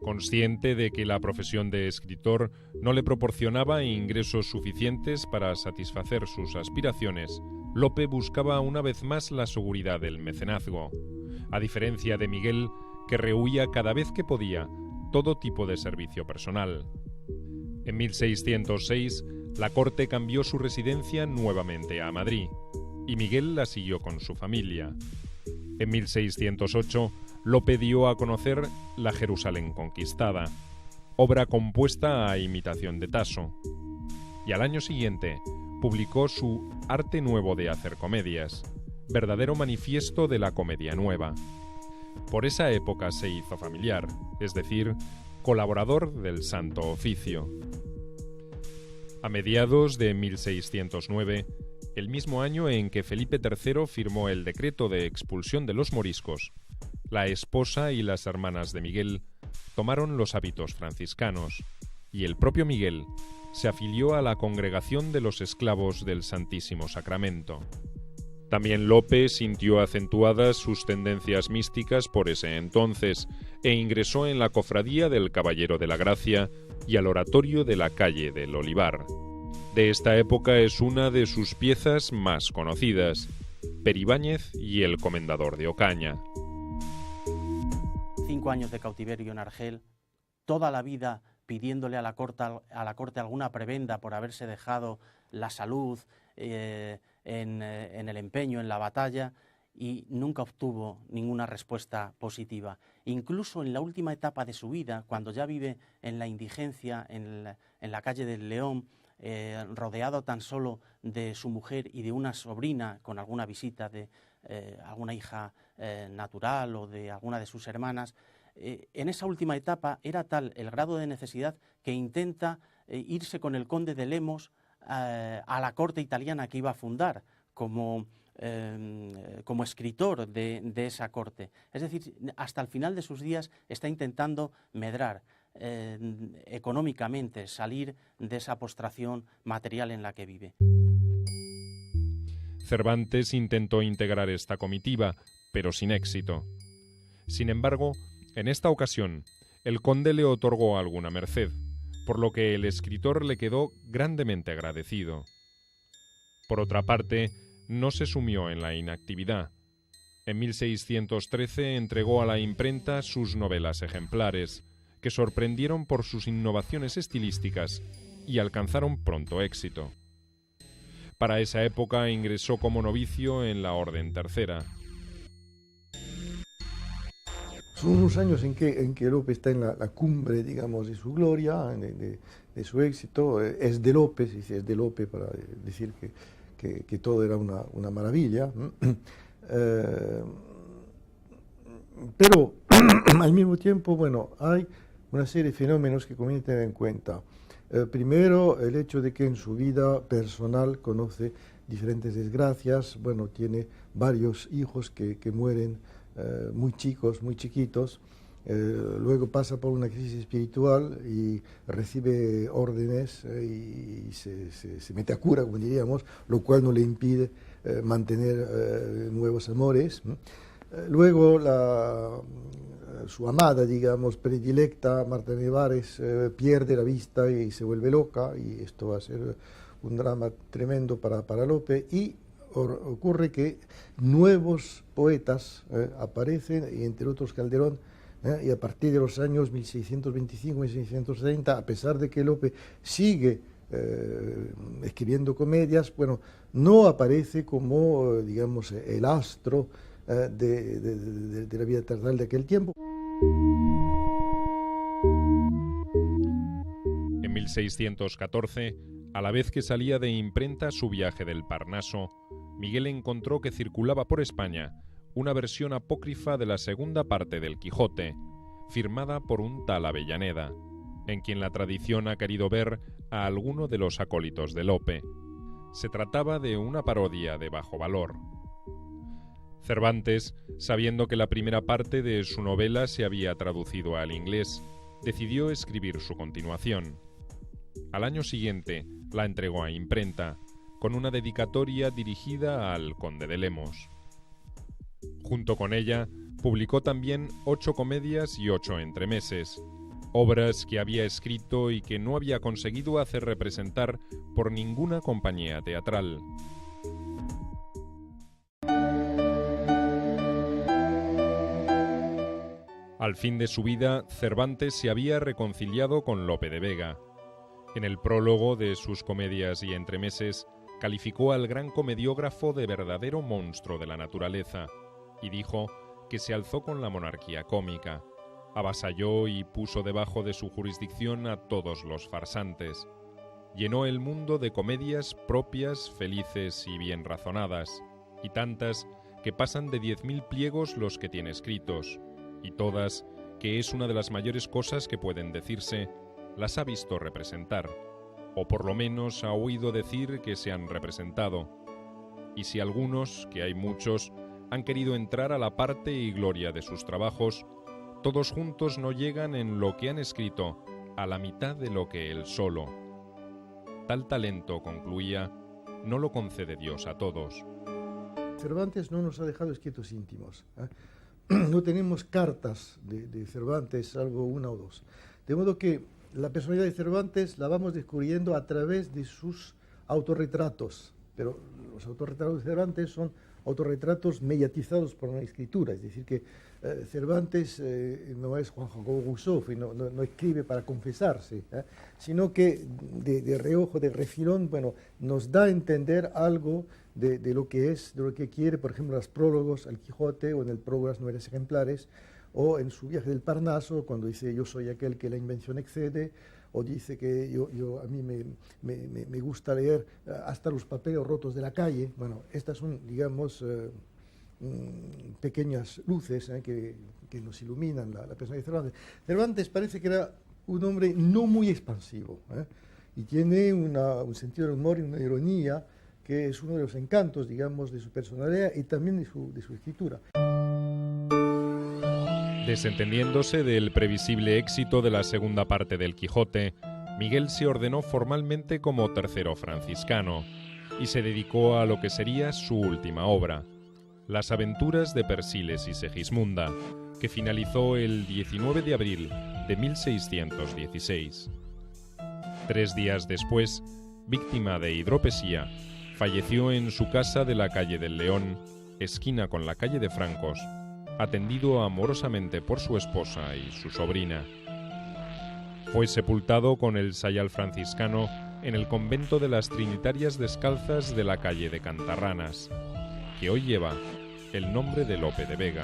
Consciente de que la profesión de escritor no le proporcionaba ingresos suficientes para satisfacer sus aspiraciones, Lope buscaba una vez más la seguridad del mecenazgo, a diferencia de Miguel, que rehuía cada vez que podía todo tipo de servicio personal. En 1606, la corte cambió su residencia nuevamente a Madrid, y Miguel la siguió con su familia. En 1608, Lope dio a conocer La Jerusalén conquistada, obra compuesta a imitación de Tasso, y al año siguiente publicó su Arte nuevo de hacer comedias, verdadero manifiesto de la comedia nueva. Por esa época se hizo familiar, es decir, colaborador del Santo Oficio. A mediados de 1609, el mismo año en que Felipe III firmó el decreto de expulsión de los moriscos, la esposa y las hermanas de Miguel tomaron los hábitos franciscanos, y el propio Miguel se afilió a la Congregación de los Esclavos del Santísimo Sacramento. También Lope sintió acentuadas sus tendencias místicas por ese entonces e ingresó en la Cofradía del Caballero de la Gracia y al Oratorio de la Calle del Olivar. De esta época es una de sus piezas más conocidas, Peribáñez y el Comendador de Ocaña. 5 años de cautiverio en Argel, toda la vida pidiéndole a la corte alguna prebenda por haberse dejado la salud en el empeño, en la batalla, y nunca obtuvo ninguna respuesta positiva. Incluso en la última etapa de su vida, cuando ya vive en la indigencia, en la calle del León, rodeado tan solo de su mujer y de una sobrina, con alguna visita de alguna hija natural o de alguna de sus hermanas, en esa última etapa era tal el grado de necesidad que intenta irse con el conde de Lemos a la corte italiana que iba a fundar como escritor de esa corte. Es decir, hasta el final de sus días está intentando medrar económicamente, salir de esa postración material en la que vive. Cervantes intentó integrar esta comitiva, pero sin éxito. Sin embargo, en esta ocasión, el conde le otorgó alguna merced, por lo que el escritor le quedó grandemente agradecido. Por otra parte, no se sumió en la inactividad. En 1613 entregó a la imprenta sus novelas ejemplares, que sorprendieron por sus innovaciones estilísticas y alcanzaron pronto éxito. Para esa época ingresó como novicio en la Orden Tercera. Son unos años en que Lope está en la cumbre, digamos, de su gloria, de su éxito. Es de Lope, se dice es de Lope para decir que todo era una maravilla. Pero al mismo tiempo, bueno, hay una serie de fenómenos que conviene tener en cuenta. Primero, el hecho de que en su vida personal conoce diferentes desgracias. Bueno, tiene varios hijos que mueren muy chicos, muy chiquitos. Luego pasa por una crisis espiritual y recibe órdenes y se mete a cura, como diríamos, lo cual no le impide mantener nuevos amores. Luego su amada, digamos, predilecta, Marta Nevares, pierde la vista y se vuelve loca, y esto va a ser un drama tremendo para Lope. Y ocurre que nuevos poetas aparecen, y entre otros Calderón, y a partir de los años 1625-1630, a pesar de que Lope sigue escribiendo comedias, bueno, no aparece como, digamos, el astro de la vida teatral de aquel tiempo. En 1614, a la vez que salía de imprenta su viaje del Parnaso, Miguel encontró que circulaba por España una versión apócrifa de la segunda parte del Quijote, firmada por un tal Avellaneda, en quien la tradición ha querido ver a alguno de los acólitos de Lope. Se trataba de una parodia de bajo valor. Cervantes, sabiendo que la primera parte de su novela se había traducido al inglés, decidió escribir su continuación. Al año siguiente la entregó a imprenta, con una dedicatoria dirigida al conde de Lemos. Junto con ella, publicó también 8 comedias y 8 entremeses, obras que había escrito y que no había conseguido hacer representar por ninguna compañía teatral. Al fin de su vida, Cervantes se había reconciliado con Lope de Vega. En el prólogo de sus comedias y entremeses, calificó al gran comediógrafo de verdadero monstruo de la naturaleza y dijo que se alzó con la monarquía cómica, avasalló y puso debajo de su jurisdicción a todos los farsantes. Llenó el mundo de comedias propias, felices y bien razonadas, y tantas que pasan de 10.000 pliegos los que tiene escritos, y todas, que es una de las mayores cosas que pueden decirse, las ha visto representar, o por lo menos ha oído decir que se han representado. Y si algunos, que hay muchos, han querido entrar a la parte y gloria de sus trabajos, todos juntos no llegan en lo que han escrito a la mitad de lo que él solo. Tal talento, concluía, no lo concede Dios a todos. Cervantes no nos ha dejado escritos íntimos, No tenemos cartas de Cervantes, salvo una o dos. De modo que la personalidad de Cervantes la vamos descubriendo a través de sus autorretratos, pero los autorretratos de Cervantes son autorretratos mediatizados por una escritura, es decir, que Cervantes no es Juan Jacobo Rousseau, no escribe para confesarse, sino que de reojo, de refilón, bueno, nos da a entender algo de lo que es, de lo que quiere, por ejemplo, los prólogos al Quijote o en el prólogo Las Novelas Ejemplares, o en su viaje del Parnaso, cuando dice yo soy aquel que la invención excede, o dice que a mí me gusta leer hasta los papeles rotos de la calle. Bueno, estas son, digamos, pequeñas luces que nos iluminan la personalidad de Cervantes. Cervantes parece que era un hombre no muy expansivo, y tiene un sentido del humor y una ironía que es uno de los encantos, digamos, de su personalidad y también de su escritura. Desentendiéndose del previsible éxito de la segunda parte del Quijote, Miguel se ordenó formalmente como tercero franciscano y se dedicó a lo que sería su última obra, Las aventuras de Persiles y Segismunda, que finalizó el 19 de abril de 1616. 3 días después, víctima de hidropesía, falleció en su casa de la calle del León, esquina con la calle de Francos, atendido amorosamente por su esposa y su sobrina. Fue sepultado con el sayal franciscano en el convento de las Trinitarias Descalzas de la calle de Cantarranas, que hoy lleva el nombre de Lope de Vega.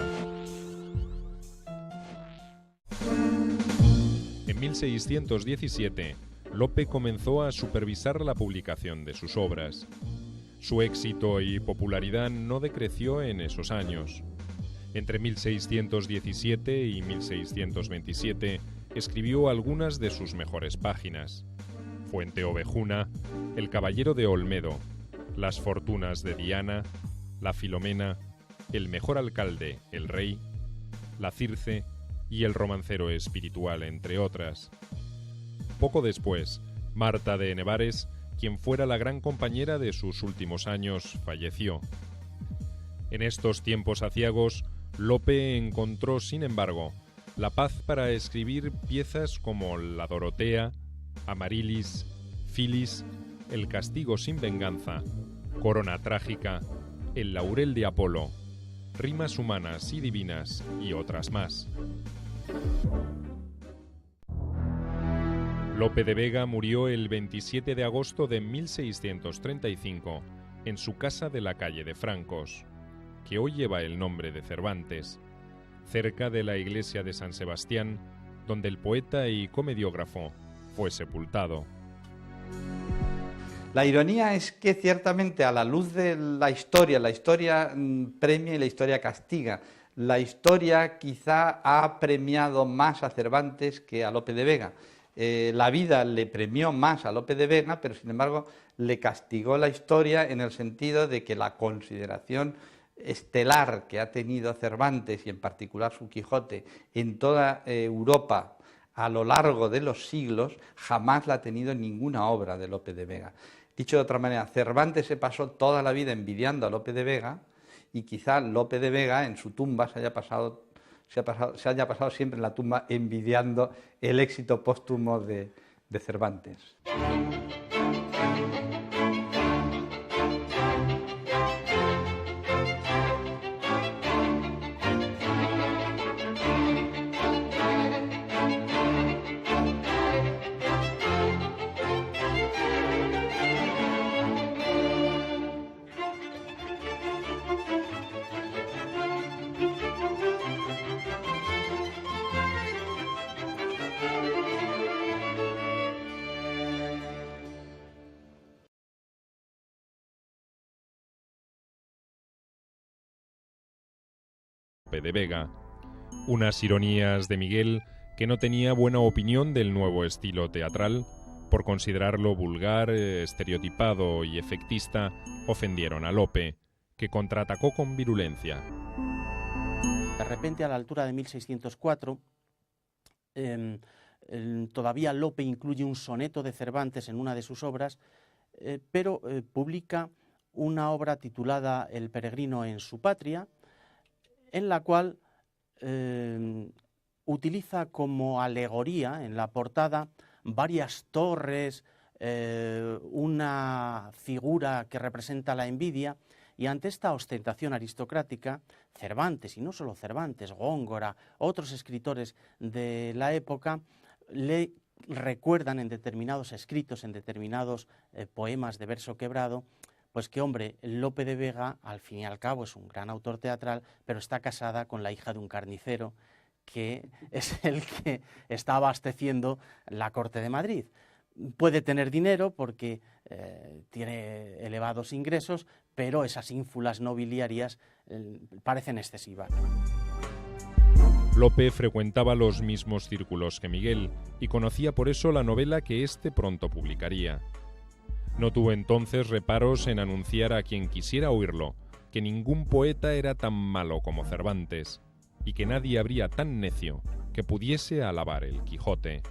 En 1617, Lope comenzó a supervisar la publicación de sus obras. Su éxito y popularidad no decreció en esos años. Entre 1617 y 1627 escribió algunas de sus mejores páginas: Fuente Ovejuna, El Caballero de Olmedo, Las Fortunas de Diana, La Filomena, El Mejor Alcalde, el Rey, La Circe y El Romancero Espiritual, entre otras. Poco después, Marta de Nevares, quien fuera la gran compañera de sus últimos años, falleció. En estos tiempos aciagos, Lope encontró, sin embargo, la paz para escribir piezas como La Dorotea, Amarilis, Filis, El Castigo sin Venganza, Corona Trágica, El laurel de Apolo, rimas humanas y divinas y otras más. Lope de Vega murió el 27 de agosto de 1635 en su casa de la calle de Francos, que hoy lleva el nombre de Cervantes, cerca de la iglesia de San Sebastián, donde el poeta y comediógrafo fue sepultado. La ironía es que ciertamente a la luz de la historia premia y la historia castiga. La historia quizá ha premiado más a Cervantes que a Lope de Vega. La vida le premió más a Lope de Vega, pero sin embargo le castigó la historia en el sentido de que la consideración estelar que ha tenido Cervantes y en particular su Quijote en toda Europa a lo largo de los siglos jamás la ha tenido ninguna obra de Lope de Vega. Dicho de otra manera, Cervantes se pasó toda la vida envidiando a Lope de Vega y quizá Lope de Vega en su tumba se haya pasado siempre en la tumba envidiando el éxito póstumo de Cervantes. De Vega, unas ironías de Miguel que no tenía buena opinión del nuevo estilo teatral, por considerarlo vulgar, estereotipado y efectista, ofendieron a Lope, que contraatacó con virulencia. De repente, a la altura de 1604, todavía Lope incluye un soneto de Cervantes en una de sus obras, pero publica una obra titulada El peregrino en su patria, en la cual utiliza como alegoría en la portada varias torres, una figura que representa la envidia, y ante esta ostentación aristocrática, Cervantes, y no solo Cervantes, Góngora, otros escritores de la época, le recuerdan en determinados escritos, en determinados poemas de verso quebrado, pues que, hombre, Lope de Vega, al fin y al cabo, es un gran autor teatral, pero está casada con la hija de un carnicero, que es el que está abasteciendo la corte de Madrid. Puede tener dinero porque tiene elevados ingresos, pero esas ínfulas nobiliarias parecen excesivas. Lope frecuentaba los mismos círculos que Miguel y conocía por eso la novela que éste pronto publicaría. No tuvo entonces reparos en anunciar a quien quisiera oírlo que ningún poeta era tan malo como Cervantes y que nadie habría tan necio que pudiese alabar el Quijote.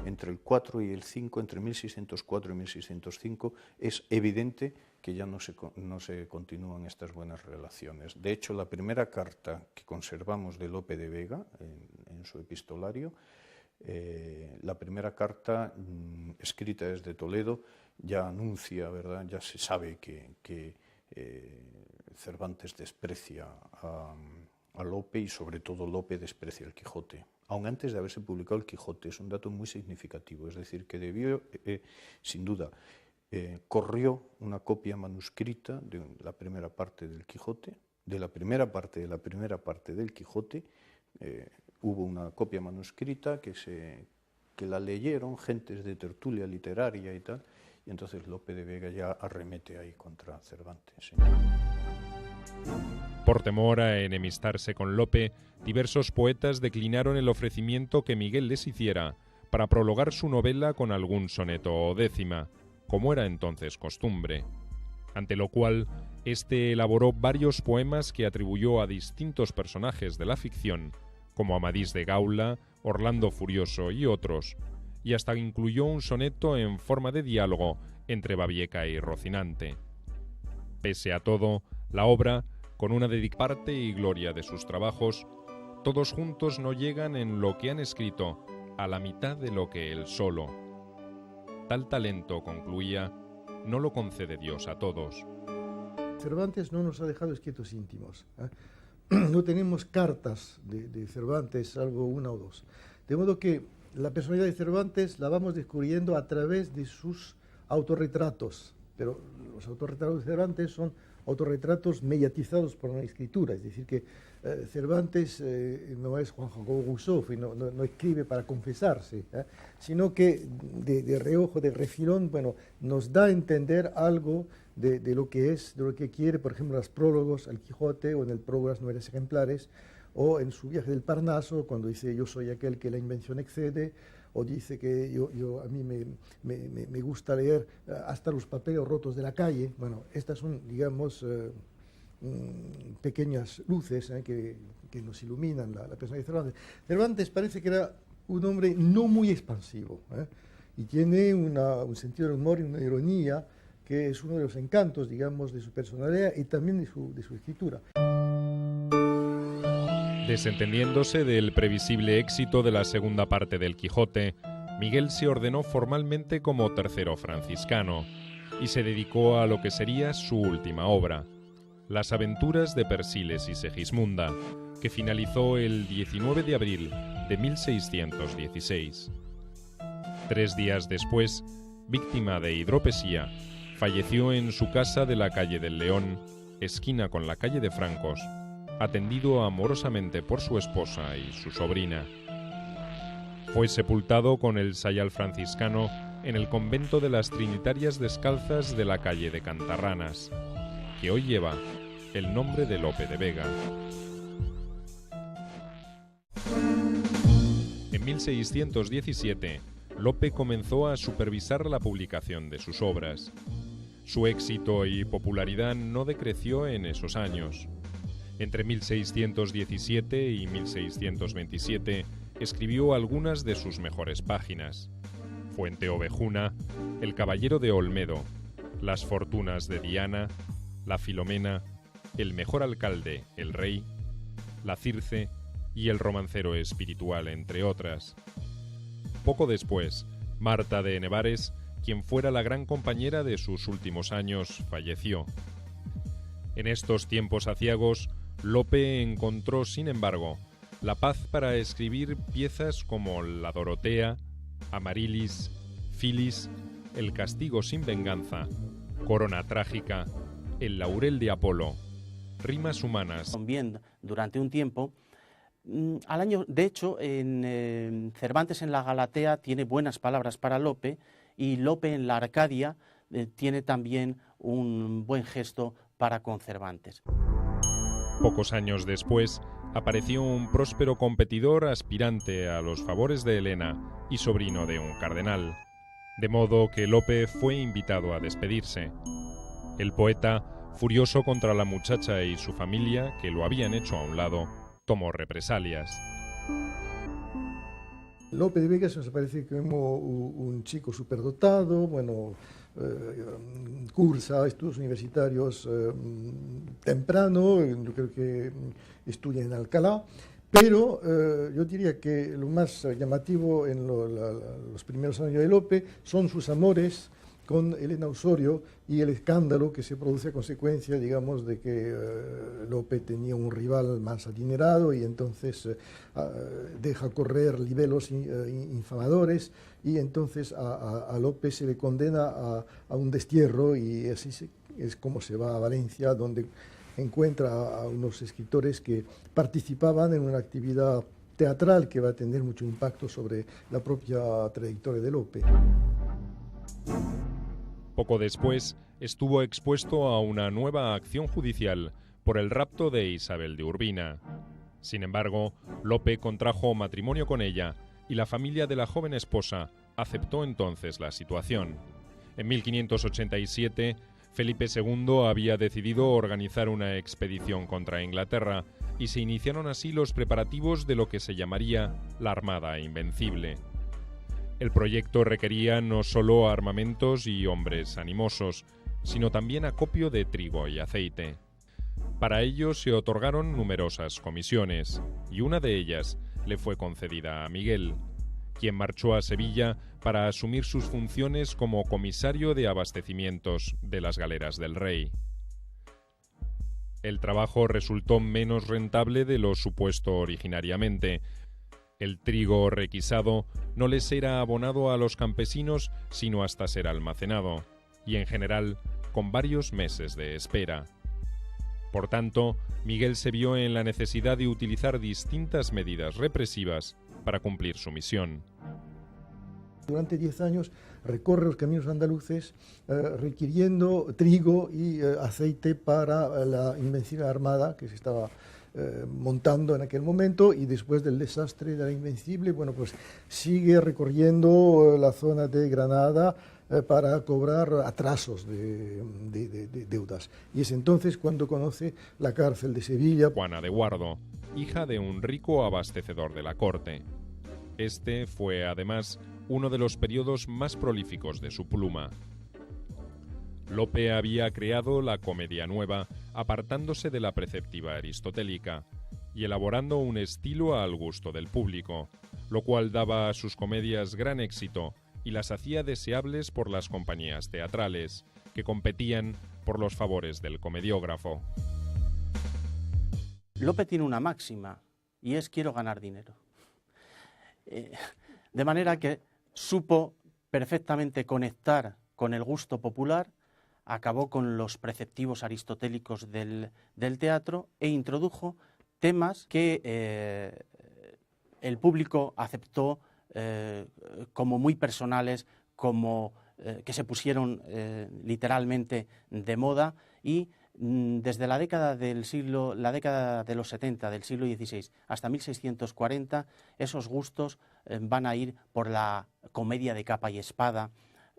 Entre el 4 y el 5, entre 1604 y 1605, es evidente que ya no se continúan estas buenas relaciones. De hecho, la primera carta que conservamos de Lope de Vega en su epistolario, la primera carta escrita desde Toledo, ya anuncia, ¿verdad? Ya se sabe que Cervantes desprecia a Lope y sobre todo Lope desprecia el Quijote. Aún antes de haberse publicado el Quijote, es un dato muy significativo, es decir, que debió, sin duda, corrió una copia manuscrita de la primera parte del Quijote, de la primera parte del Quijote, hubo una copia manuscrita que la leyeron gentes de tertulia literaria y tal, y entonces Lope de Vega ya arremete ahí contra Cervantes. ¿Sí? Por temor a enemistarse con Lope, diversos poetas declinaron el ofrecimiento que Miguel les hiciera para prologar su novela con algún soneto o décima, como era entonces costumbre, ante lo cual éste elaboró varios poemas que atribuyó a distintos personajes de la ficción, como Amadís de Gaula, Orlando Furioso y otros, y hasta incluyó un soneto en forma de diálogo entre Babieca y Rocinante. Pese a todo, la obra, con una parte y gloria de sus trabajos, todos juntos no llegan en lo que han escrito a la mitad de lo que él solo. Tal talento, concluía, no lo concede Dios a todos. Cervantes no nos ha dejado escritos íntimos. No tenemos cartas de Cervantes, salvo una o dos. De modo que la personalidad de Cervantes la vamos descubriendo a través de sus autorretratos. Pero los autorretratos de Cervantes son autorretratos mediatizados por una escritura. Es decir, que Cervantes no es Juan Jacobo Rousseau, no escribe para confesarse, sino que de reojo, de refilón, bueno, nos da a entender algo de lo que es, de lo que quiere, por ejemplo, en los prólogos al Quijote o en el prólogo de las novelas ejemplares, o en su viaje del Parnaso, cuando dice yo soy aquel que la invención excede, o dice que a mí me gusta leer hasta los papeles rotos de la calle. Bueno, estas son, digamos, pequeñas luces que nos iluminan la personalidad de Cervantes. Cervantes parece que era un hombre no muy expansivo, y tiene un sentido del humor y una ironía que es uno de los encantos, digamos, de su personalidad y también de su escritura. Desentendiéndose del previsible éxito de la segunda parte del Quijote, Miguel se ordenó formalmente como tercero franciscano y se dedicó a lo que sería su última obra, Las aventuras de Persiles y Segismunda, que finalizó el 19 de abril de 1616. 3 días después, víctima de hidropesía, falleció en su casa de la calle del León, esquina con la calle de Francos, atendido amorosamente por su esposa y su sobrina. Fue sepultado con el sayal franciscano en el convento de las Trinitarias Descalzas de la calle de Cantarranas, que hoy lleva el nombre de Lope de Vega. En 1617, Lope comenzó a supervisar la publicación de sus obras. Su éxito y popularidad no decreció en esos años. Entre 1617 y 1627 escribió algunas de sus mejores páginas: Fuente Ovejuna, El Caballero de Olmedo, Las Fortunas de Diana, La Filomena, El Mejor Alcalde, el Rey, La Circe y El Romancero Espiritual, entre otras. Poco después, Marta de Nevares, quien fuera la gran compañera de sus últimos años, falleció. En estos tiempos aciagos, Lope encontró, sin embargo, la paz para escribir piezas como La Dorotea, Amarilis, Filis, El Castigo sin venganza, Corona trágica, El laurel de Apolo, Rimas humanas. También durante un tiempo, al año, de hecho, en Cervantes en la Galatea tiene buenas palabras para Lope, y Lope en la Arcadia tiene también un buen gesto para con Cervantes. Pocos años después, apareció un próspero competidor aspirante a los favores de Helena y sobrino de un cardenal, de modo que Lope fue invitado a despedirse. El poeta, furioso contra la muchacha y su familia, que lo habían hecho a un lado, tomó represalias. Lope de Vega nos parece como un chico superdotado, bueno, cursa estudios universitarios temprano, yo creo que estudia en Alcalá, pero yo diría que lo más llamativo en los primeros años de Lope son sus amores con Elena Osorio y el escándalo que se produce a consecuencia, digamos, de que Lope tenía un rival más adinerado y entonces deja correr libelos infamadores, y entonces a Lope se le condena a un destierro, y así es como se va a Valencia, donde encuentra a unos escritores que participaban en una actividad teatral que va a tener mucho impacto sobre la propia trayectoria de Lope. Poco después, estuvo expuesto a una nueva acción judicial por el rapto de Isabel de Urbina. Sin embargo, Lope contrajo matrimonio con ella y la familia de la joven esposa aceptó entonces la situación. En 1587, Felipe II había decidido organizar una expedición contra Inglaterra y se iniciaron así los preparativos de lo que se llamaría la Armada Invencible. El proyecto requería no solo armamentos y hombres animosos, sino también acopio de trigo y aceite. Para ello se otorgaron numerosas comisiones, y una de ellas le fue concedida a Miguel, quien marchó a Sevilla para asumir sus funciones como comisario de abastecimientos de las galeras del rey. El trabajo resultó menos rentable de lo supuesto originariamente. El trigo requisado no les era abonado a los campesinos sino hasta ser almacenado, y en general con varios meses de espera. Por tanto, Miguel se vio en la necesidad de utilizar distintas medidas represivas para cumplir su misión. Durante 10 años recorre los caminos andaluces requiriendo trigo y aceite para la Invencible Armada que se estaba montando en aquel momento, y después del desastre de la Invencible, bueno, pues sigue recorriendo la zona de Granada para cobrar atrasos de deudas. Y es entonces cuando conoce la cárcel de Sevilla. Juana de Guardo, hija de un rico abastecedor de la corte. Este fue, además, uno de los periodos más prolíficos de su pluma. Lope había creado la comedia nueva, apartándose de la preceptiva aristotélica y elaborando un estilo al gusto del público, lo cual daba a sus comedias gran éxito y las hacía deseables por las compañías teatrales, que competían por los favores del comediógrafo. Lope tiene una máxima, y es: quiero ganar dinero. De manera que supo perfectamente conectar con el gusto popular, acabó con los preceptivos aristotélicos del teatro e introdujo temas que el público aceptó como muy personales, como que se pusieron literalmente de moda, y desde la década de los 70 del siglo XVI hasta 1640, esos gustos van a ir por la comedia de capa y espada,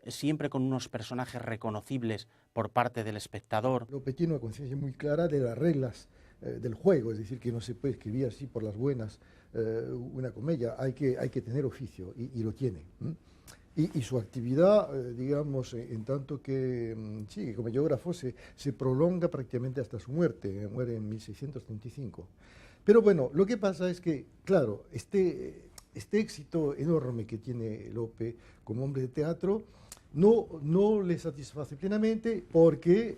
siempre con unos personajes reconocibles por parte del espectador. Lope tiene una conciencia muy clara de las reglas del juego, es decir, que no se puede escribir así por las buenas una comedia, hay que tener oficio, y lo tiene. Y su actividad, digamos, en tanto que sí, comediógrafo, se prolonga prácticamente hasta su muerte, muere en 1635. Pero bueno, lo que pasa es que, claro, este éxito enorme que tiene Lope como hombre de teatro no le satisface plenamente, porque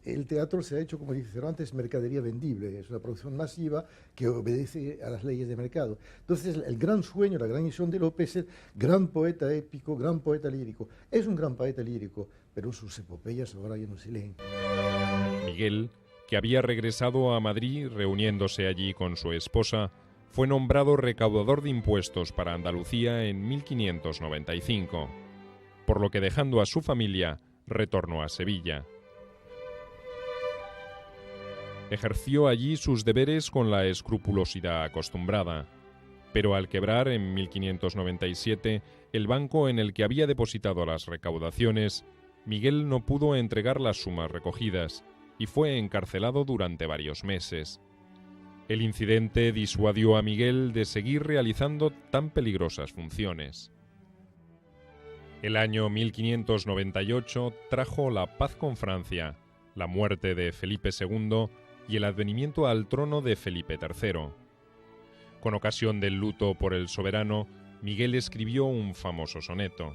el teatro se ha hecho, como dice Cervantes, mercadería vendible, es una producción masiva que obedece a las leyes de mercado. Entonces el gran sueño, la gran misión de Lope es ser gran poeta épico, gran poeta lírico. Es un gran poeta lírico, pero sus epopeyas ahora ya no se leen. Miguel, que había regresado a Madrid reuniéndose allí con su esposa, fue nombrado recaudador de impuestos para Andalucía en 1595. Por lo que, dejando a su familia, retornó a Sevilla. Ejerció allí sus deberes con la escrupulosidad acostumbrada, pero al quebrar en 1597 el banco en el que había depositado las recaudaciones, Miguel no pudo entregar las sumas recogidas y fue encarcelado durante varios meses. El incidente disuadió a Miguel de seguir realizando tan peligrosas funciones. El año 1598 trajo la paz con Francia, la muerte de Felipe II y el advenimiento al trono de Felipe III. Con ocasión del luto por el soberano, Miguel escribió un famoso soneto.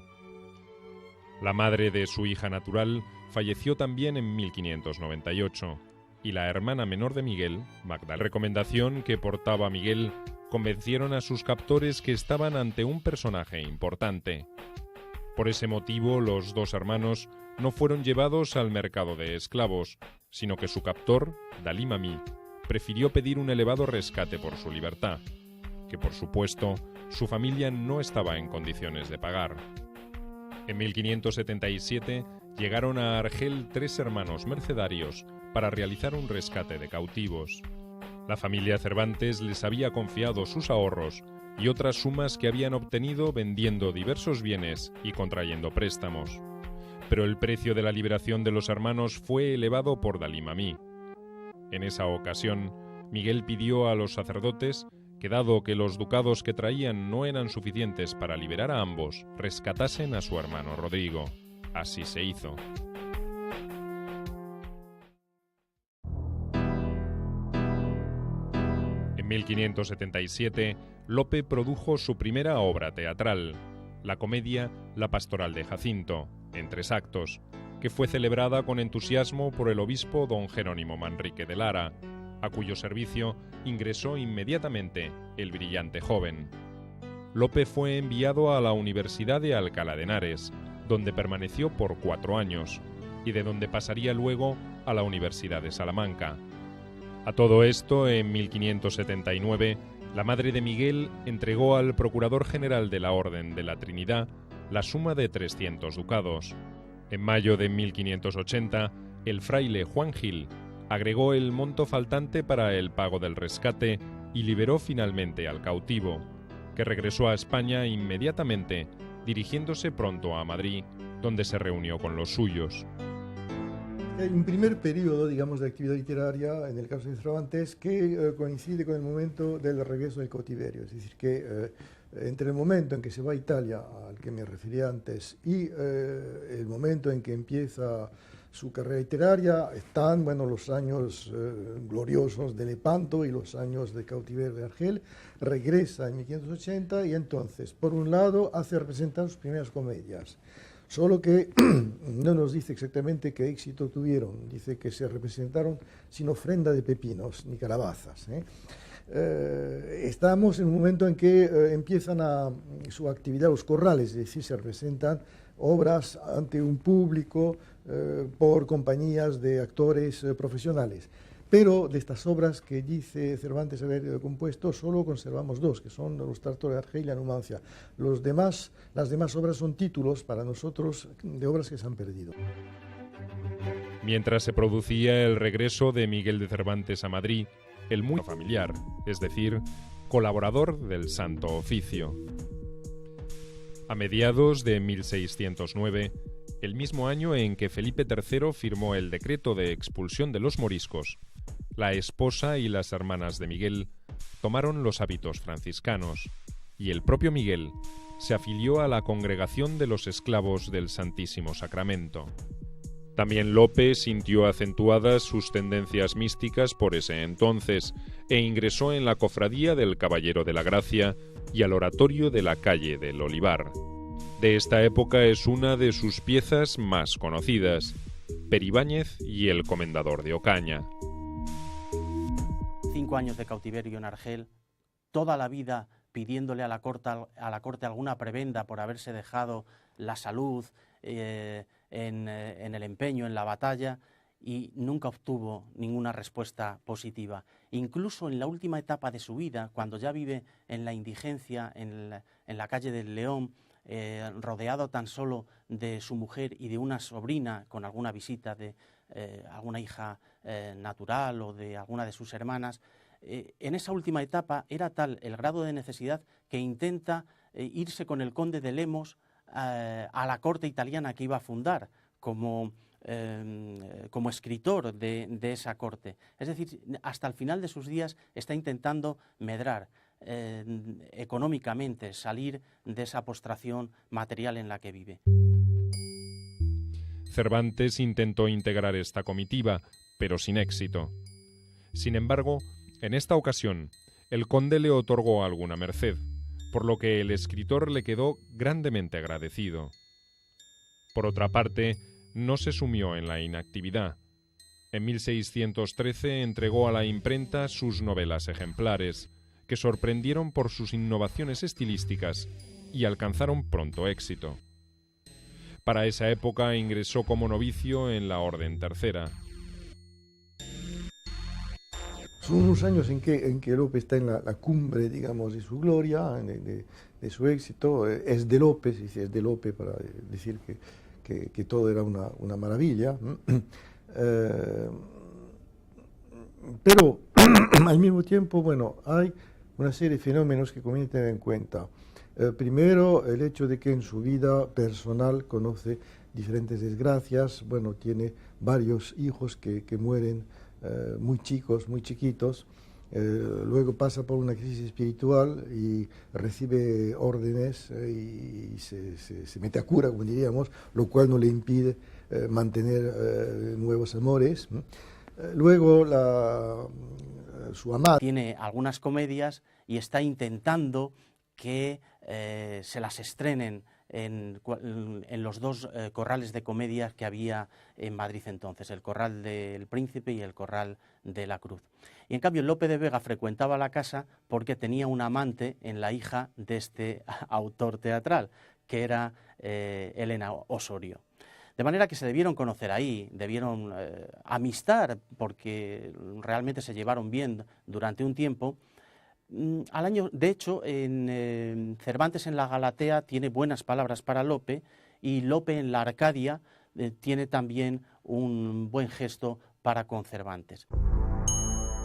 La madre de su hija natural falleció también en 1598, y la hermana menor de Miguel, Magdalena, recomendación que portaba Miguel, convencieron a sus captores que estaban ante un personaje importante. Por ese motivo, los dos hermanos no fueron llevados al mercado de esclavos, sino que su captor, Dalí Mami, prefirió pedir un elevado rescate por su libertad, que por supuesto su familia no estaba en condiciones de pagar. En 1577 llegaron a Argel 3 hermanos mercedarios para realizar un rescate de cautivos. La familia Cervantes les había confiado sus ahorros y otras sumas que habían obtenido vendiendo diversos bienes y contrayendo préstamos. Pero el precio de la liberación de los hermanos fue elevado por Dalí Mami. En esa ocasión, Miguel pidió a los sacerdotes que, dado que los ducados que traían no eran suficientes para liberar a ambos, rescatasen a su hermano Rodrigo. Así se hizo. En En 1577, Lope produjo su primera obra teatral, la comedia La Pastoral de Jacinto, en 3 actos, que fue celebrada con entusiasmo por el obispo don Jerónimo Manrique de Lara, a cuyo servicio ingresó inmediatamente el brillante joven. Lope fue enviado a la Universidad de Alcalá de Henares, donde permaneció por 4 años, y de donde pasaría luego a la Universidad de Salamanca. A todo esto, en 1579, la madre de Miguel entregó al Procurador General de la Orden de la Trinidad la suma de 300 ducados. En mayo de 1580, el fraile Juan Gil agregó el monto faltante para el pago del rescate y liberó finalmente al cautivo, que regresó a España inmediatamente, dirigiéndose pronto a Madrid, donde se reunió con los suyos. Hay un primer periodo, digamos, de actividad literaria, en el caso de Cervantes, que coincide con el momento del regreso del cautiverio. Es decir, que entre el momento en que se va a Italia, al que me refería antes, y el momento en que empieza su carrera literaria, están, bueno, los años gloriosos de Lepanto y los años de cautiverio de Argel. Regresa en 1580 y entonces, por un lado, hace representar sus primeras comedias. Solo que no nos dice exactamente qué éxito tuvieron. Dice que se representaron sin ofrenda de pepinos ni calabazas. Estamos en un momento en que empiezan su actividad los corrales, es decir, se representan obras ante un público por compañías de actores profesionales. Pero de estas obras que dice Cervantes haber compuesto, solo conservamos 2, que son los Tártaros de Argel y la Numancia. Las demás obras son títulos para nosotros de obras que se han perdido. Mientras se producía el regreso de Miguel de Cervantes a Madrid, el muy familiar, es decir, colaborador del Santo Oficio. A mediados de 1609, el mismo año en que Felipe III firmó el decreto de expulsión de los moriscos, la esposa y las hermanas de Miguel tomaron los hábitos franciscanos, y el propio Miguel se afilió a la Congregación de los Esclavos del Santísimo Sacramento. También Lope sintió acentuadas sus tendencias místicas por ese entonces e ingresó en la Cofradía del Caballero de la Gracia y al Oratorio de la Calle del Olivar. De esta época es una de sus piezas más conocidas, Peribáñez y el Comendador de Ocaña. 5 años de cautiverio en Argel, toda la vida pidiéndole a la corte alguna prebenda por haberse dejado la salud en el empeño, en la batalla, y nunca obtuvo ninguna respuesta positiva. Incluso en la última etapa de su vida, cuando ya vive en la indigencia, en la calle del León, rodeado tan solo de su mujer y de una sobrina, con alguna visita de alguna hija natural o de alguna de sus hermanas, en esa última etapa era tal el grado de necesidad que intenta irse con el conde de Lemos a la corte italiana que iba a fundar como escritor de esa corte. Es decir, hasta el final de sus días está intentando medrar económicamente, salir de esa postración material en la que vive. Cervantes intentó integrar esta comitiva, pero sin éxito. Sin embargo, en esta ocasión, el conde le otorgó alguna merced, por lo que el escritor le quedó grandemente agradecido. Por otra parte, no se sumió en la inactividad. En 1613 entregó a la imprenta sus novelas ejemplares, que sorprendieron por sus innovaciones estilísticas y alcanzaron pronto éxito. Para esa época ingresó como novicio en la Orden Tercera. Son unos años en que Lope está en la cumbre, digamos, de su gloria, de su éxito. Es de Lope, se dice es de Lope para decir que todo era una maravilla. Pero al mismo tiempo, bueno, hay una serie de fenómenos que conviene tener en cuenta. Primero, el hecho de que en su vida personal conoce diferentes desgracias. Bueno, tiene varios hijos que mueren muy chicos, muy chiquitos. Luego pasa por una crisis espiritual y recibe órdenes y se mete a cura, como diríamos, lo cual no le impide mantener nuevos amores. Luego su amada. Tiene algunas comedias y está intentando que se las estrenen en los dos corrales de comedias que había en Madrid entonces, el Corral del Príncipe y el Corral de la Cruz. Y en cambio Lope de Vega frecuentaba la casa porque tenía un amante en la hija de este autor teatral, que era Elena Osorio. De manera que se debieron conocer ahí, debieron amistar, porque realmente se llevaron bien durante un tiempo. Al año, de hecho, en Cervantes en la Galatea tiene buenas palabras para Lope, y Lope en la Arcadia tiene también un buen gesto para con Cervantes.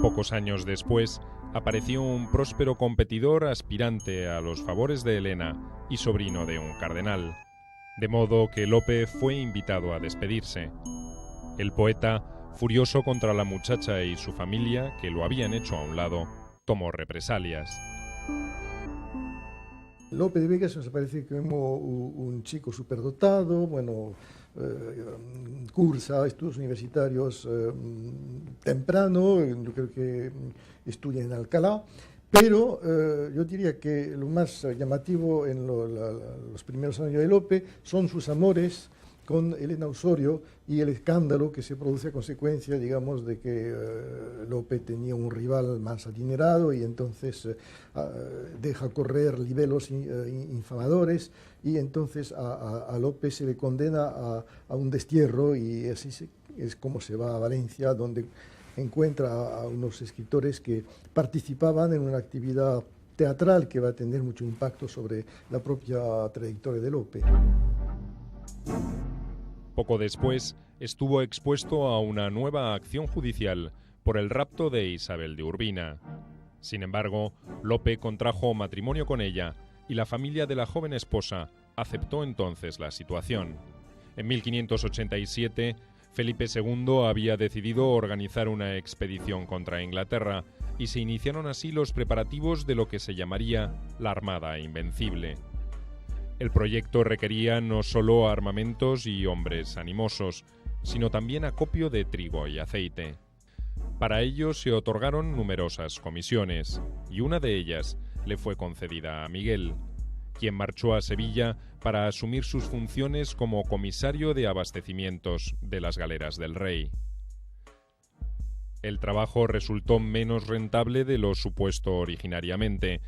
Pocos años después, apareció un próspero competidor aspirante a los favores de Elena y sobrino de un cardenal, de modo que Lope fue invitado a despedirse. El poeta, furioso contra la muchacha y su familia, que lo habían hecho a un lado, tomó represalias. Lope de Vega nos parece como un chico superdotado, bueno, cursa estudios universitarios temprano, yo creo que estudia en Alcalá, pero yo diría que lo más llamativo en los primeros años de Lope son sus amores con Elena Osorio y el escándalo que se produce a consecuencia, digamos, de que Lope tenía un rival más adinerado y entonces deja correr libelos infamadores, y entonces a Lope se le condena a un destierro, y así es como se va a Valencia, donde encuentra a unos escritores que participaban en una actividad teatral que va a tener mucho impacto sobre la propia trayectoria de Lope. Poco después, estuvo expuesto a una nueva acción judicial por el rapto de Isabel de Urbina. Sin embargo, Lope contrajo matrimonio con ella y la familia de la joven esposa aceptó entonces la situación. En 1587, Felipe II había decidido organizar una expedición contra Inglaterra y se iniciaron así los preparativos de lo que se llamaría la Armada Invencible. El proyecto requería no solo armamentos y hombres animosos, sino también acopio de trigo y aceite. Para ello se otorgaron numerosas comisiones, y una de ellas le fue concedida a Miguel, quien marchó a Sevilla para asumir sus funciones como comisario de abastecimientos de las galeras del rey. El trabajo resultó menos rentable de lo supuesto originariamente.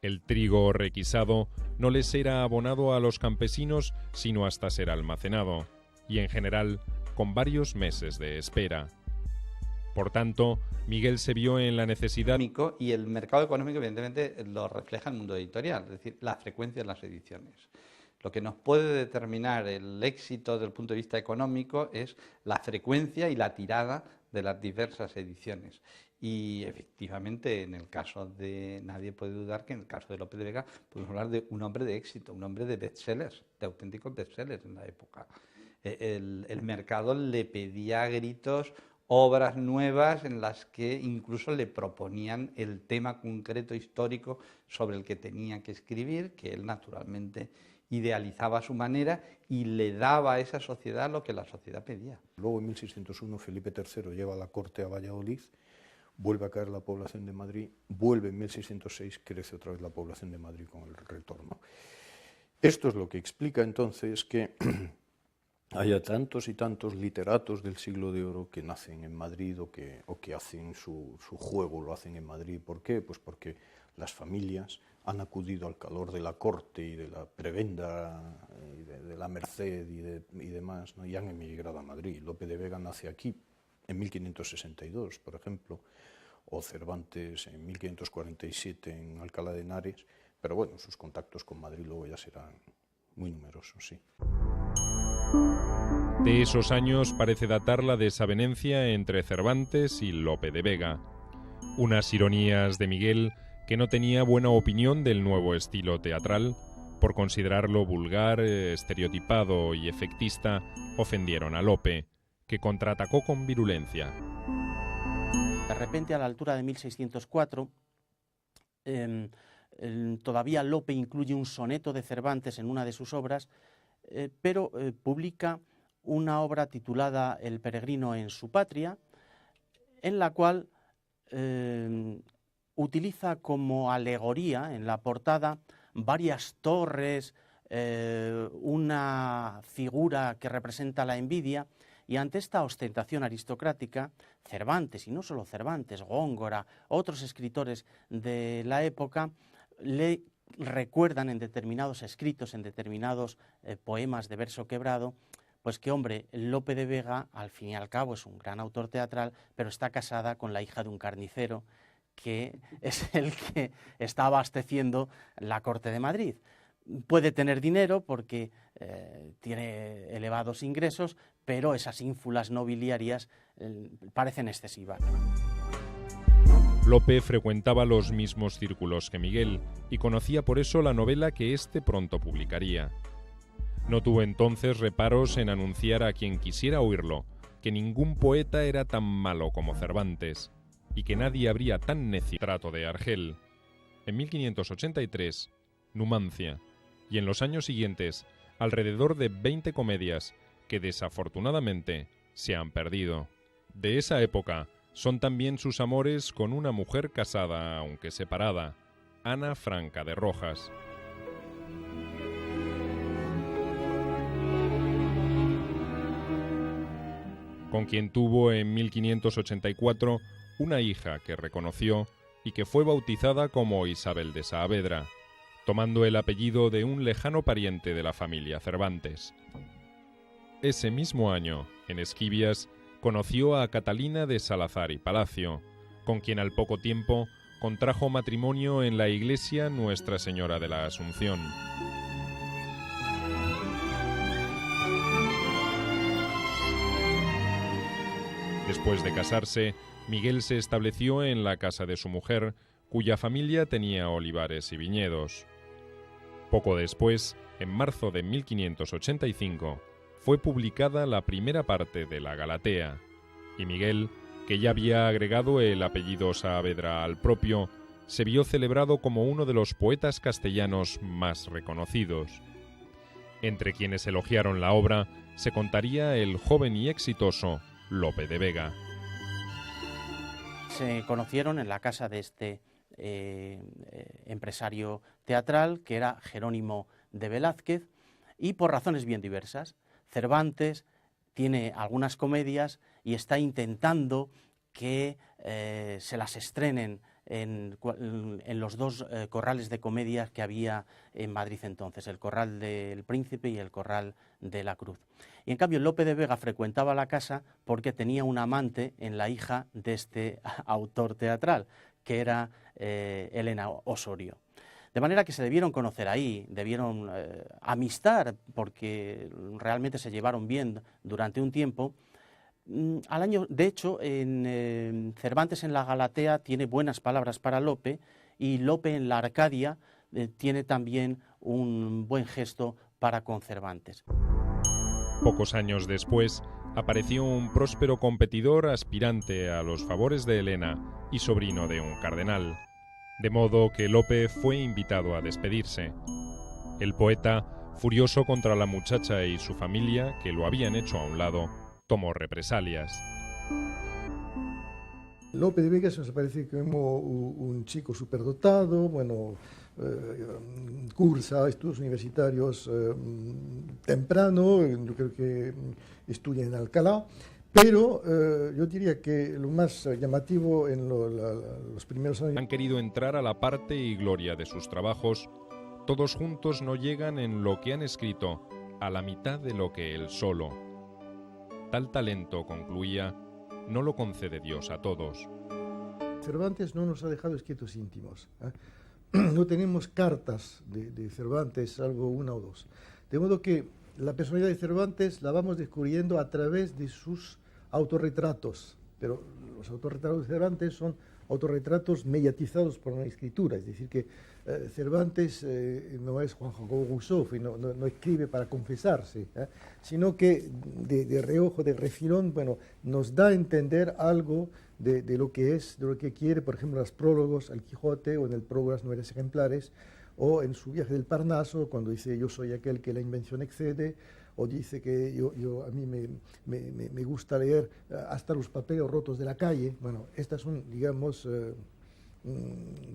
El trigo requisado no les era abonado a los campesinos sino hasta ser almacenado, y en general con varios meses de espera. Por tanto, Miguel se vio en la necesidad... Y el mercado económico, evidentemente, lo refleja el mundo editorial, es decir, la frecuencia de las ediciones. Lo que nos puede determinar el éxito desde el punto de vista económico es la frecuencia y la tirada de las diversas ediciones. Y efectivamente, en el caso de... Nadie puede dudar que en el caso de Lope de Vega podemos hablar de un hombre de éxito, un hombre de bestsellers, de auténticos bestsellers en la época. El mercado le pedía a gritos obras nuevas en las que incluso le proponían el tema concreto histórico sobre el que tenía que escribir, que él naturalmente idealizaba a su manera y le daba a esa sociedad lo que la sociedad pedía. Luego en 1601 Felipe III lleva la corte a Valladolid, vuelve a caer la población de Madrid, vuelve en 1606, crece otra vez la población de Madrid con el retorno. Esto es lo que explica entonces que haya tantos y tantos literatos del siglo de oro que nacen en Madrid o que hacen su juego, lo hacen en Madrid. ¿Por qué? Pues porque las familias han acudido al calor de la corte y de la prebenda, y de la merced y demás, ¿no? Y han emigrado a Madrid. Lope de Vega nace aquí en 1562, por ejemplo, o Cervantes en 1547 en Alcalá de Henares, pero bueno, sus contactos con Madrid luego ya serán muy numerosos, sí. De esos años parece datar la desavenencia entre Cervantes y Lope de Vega. Unas ironías de Miguel, que no tenía buena opinión del nuevo estilo teatral, por considerarlo vulgar, estereotipado y efectista, ofendieron a Lope, que contraatacó con virulencia. De repente, a la altura de 1604, todavía Lope incluye un soneto de Cervantes en una de sus obras, pero publica una obra titulada El peregrino en su patria, en la cual utiliza como alegoría en la portada varias torres, una figura que representa la envidia, y ante esta ostentación aristocrática, Cervantes, y no solo Cervantes, Góngora, otros escritores de la época, le recuerdan en determinados escritos, en determinados poemas de verso quebrado, pues que, hombre, Lope de Vega, al fin y al cabo, es un gran autor teatral, pero está casada con la hija de un carnicero, que es el que está abasteciendo la corte de Madrid. Puede tener dinero porque tiene elevados ingresos, pero esas ínfulas nobiliarias parecen excesivas. Lope frecuentaba los mismos círculos que Miguel y conocía por eso la novela que éste pronto publicaría. No tuvo entonces reparos en anunciar a quien quisiera oírlo que ningún poeta era tan malo como Cervantes y que nadie habría tan necio. Trato de Argel. En 1583, Numancia, y en los años siguientes, alrededor de 20 comedias que desafortunadamente se han perdido. De esa época son también sus amores con una mujer casada, aunque separada, Ana Franca de Rojas. Con quien tuvo en 1584 una hija que reconoció y que fue bautizada como Isabel de Saavedra, tomando el apellido de un lejano pariente de la familia Cervantes. Ese mismo año, en Esquivias, conoció a Catalina de Salazar y Palacio, con quien al poco tiempo contrajo matrimonio en la iglesia Nuestra Señora de la Asunción. Después de casarse, Miguel se estableció en la casa de su mujer, cuya familia tenía olivares y viñedos. Poco después, en marzo de 1585, fue publicada la primera parte de la Galatea, y Miguel, que ya había agregado el apellido Saavedra al propio, se vio celebrado como uno de los poetas castellanos más reconocidos. Entre quienes elogiaron la obra se contaría el joven y exitoso Lope de Vega. Se conocieron en la casa de este empresario teatral, que era Jerónimo de Velázquez, y por razones bien diversas. Cervantes tiene algunas comedias y está intentando que se las estrenen en los dos corrales de comedias que había en Madrid entonces, el Corral del Príncipe y el Corral de la Cruz. Y en cambio Lope de Vega frecuentaba la casa porque tenía un amante en la hija de este autor teatral, que era Elena Osorio. De manera que se debieron conocer ahí, debieron amistar, porque realmente se llevaron bien durante un tiempo. Al año, de hecho, en Cervantes en la Galatea tiene buenas palabras para Lope, y Lope en la Arcadia tiene también un buen gesto para con Cervantes. Pocos años después, apareció un próspero competidor aspirante a los favores de Elena y sobrino de un cardenal, de modo que Lope fue invitado a despedirse. El poeta, furioso contra la muchacha y su familia, que lo habían hecho a un lado, tomó represalias. Lope de Vega nos parece como un chico superdotado, bueno, cursa estudios universitarios temprano, yo creo que estudia en Alcalá, pero yo diría que lo más llamativo en los primeros años... Han querido entrar a la parte y gloria de sus trabajos. Todos juntos no llegan en lo que han escrito a la mitad de lo que él solo. Tal talento, concluía, no lo concede Dios a todos. Cervantes no nos ha dejado escritos íntimos. No tenemos cartas de Cervantes, salvo una o dos. De modo que la personalidad de Cervantes la vamos descubriendo a través de sus autorretratos. Pero los autorretratos de Cervantes son autorretratos mediatizados por una escritura. Es decir, que Cervantes no es Juan Jacobo Rousseau, no escribe para confesarse, sino que de reojo, de refilón, bueno, nos da a entender algo de lo que es, de lo que quiere, por ejemplo, en los prólogos al Quijote o en el prólogo de las novelas ejemplares, o en su viaje del Parnaso, cuando dice yo soy aquel que la invención excede, o dice que a mí me gusta leer hasta los papeles rotos de la calle. Bueno, estas son, digamos,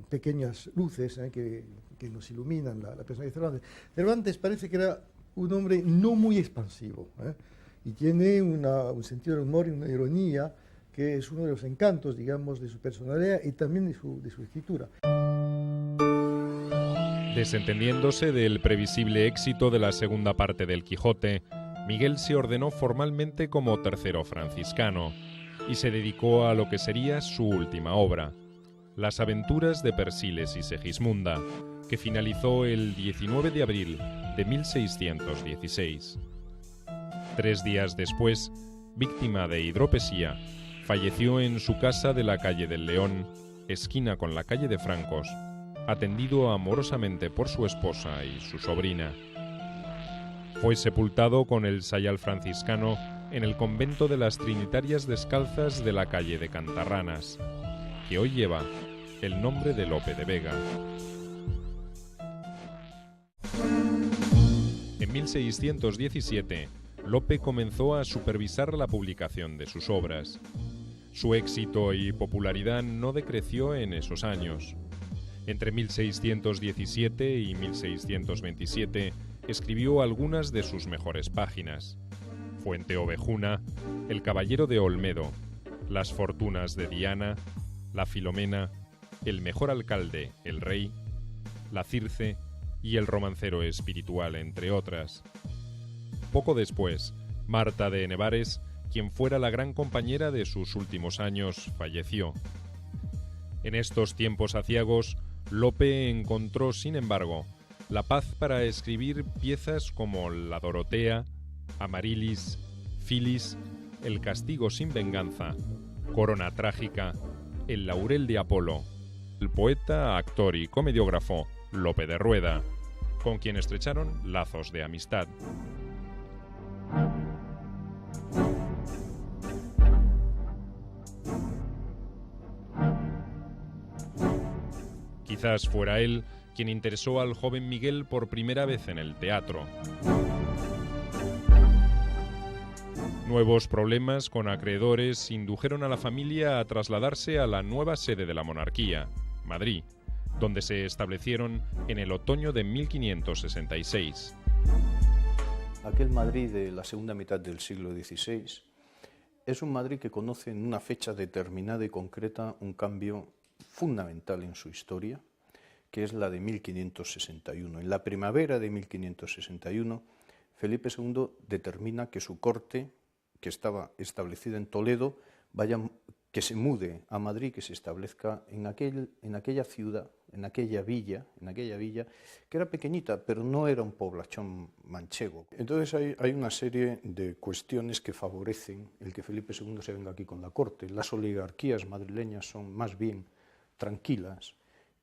pequeñas luces que nos iluminan la persona de Cervantes. Cervantes parece que era un hombre no muy expansivo, y tiene un sentido del humor y una ironía que es uno de los encantos, digamos, de su personalidad y también de su escritura. Desentendiéndose del previsible éxito de la segunda parte del Quijote, Miguel se ordenó formalmente como tercero franciscano y se dedicó a lo que sería su última obra, Las aventuras de Persiles y Segismunda, que finalizó el 19 de abril de 1616. 3 días después, víctima de hidropesía, falleció en su casa de la calle del León, esquina con la calle de Francos, atendido amorosamente por su esposa y su sobrina. Fue sepultado con el sayal franciscano en el convento de las Trinitarias Descalzas de la calle de Cantarranas, que hoy lleva el nombre de Lope de Vega. En 1617, Lope comenzó a supervisar la publicación de sus obras. Su éxito y popularidad no decreció en esos años. Entre 1617 y 1627 escribió algunas de sus mejores páginas: Fuente Ovejuna, El Caballero de Olmedo, Las Fortunas de Diana, La Filomena, El Mejor Alcalde, el Rey, La Circe y El Romancero Espiritual, entre otras. Poco después, Marta de Nevares, quien fuera la gran compañera de sus últimos años, falleció. En estos tiempos aciagos, Lope encontró, sin embargo, la paz para escribir piezas como La Dorotea, Amarilis, Filis, El Castigo sin Venganza, Corona Trágica, El Laurel de Apolo, el poeta, actor y comediógrafo Lope de Rueda, con quien estrecharon lazos de amistad. Quizás fuera él quien interesó al joven Miguel por primera vez en el teatro. Nuevos problemas con acreedores indujeron a la familia a trasladarse a la nueva sede de la monarquía, Madrid, donde se establecieron en el otoño de 1566. Aquel Madrid de la segunda mitad del siglo XVI es un Madrid que conoce en una fecha determinada y concreta un cambio fundamental en su historia, que es la de 1561. En la primavera de 1561, Felipe II determina que su corte, que estaba establecida en Toledo, que se mude a Madrid, que se establezca en aquella ciudad, en aquella villa, que era pequeñita, pero no era un poblachón manchego. Entonces hay una serie de cuestiones que favorecen el que Felipe II se venga aquí con la corte. Las oligarquías madrileñas son más bien tranquilas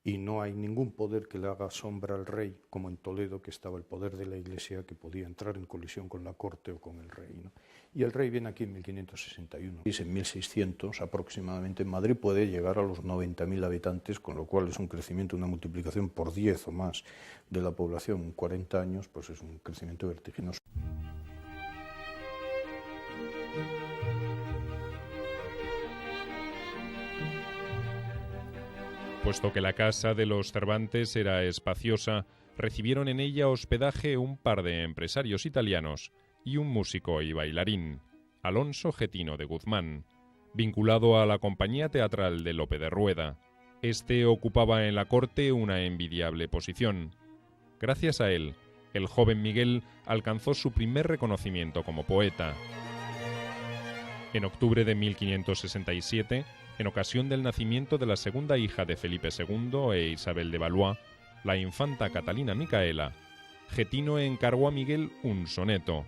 y no hay ningún poder que le haga sombra al rey, como en Toledo, que estaba el poder de la Iglesia, que podía entrar en colisión con la corte o con el rey, ¿no? Y el rey viene aquí en 1561. Y en 1600 aproximadamente en Madrid puede llegar a los 90.000 habitantes, con lo cual es un crecimiento, una multiplicación por 10 o más de la población en 40 años, pues es un crecimiento vertiginoso. Puesto que la casa de los Cervantes era espaciosa, recibieron en ella hospedaje un par de empresarios italianos y un músico y bailarín, Alonso Getino de Guzmán, vinculado a la compañía teatral de Lope de Rueda. Este ocupaba en la corte una envidiable posición. Gracias a él, el joven Miguel alcanzó su primer reconocimiento como poeta. En octubre de 1567, en ocasión del nacimiento de la segunda hija de Felipe II e Isabel de Valois, la infanta Catalina Micaela, Getino encargó a Miguel un soneto,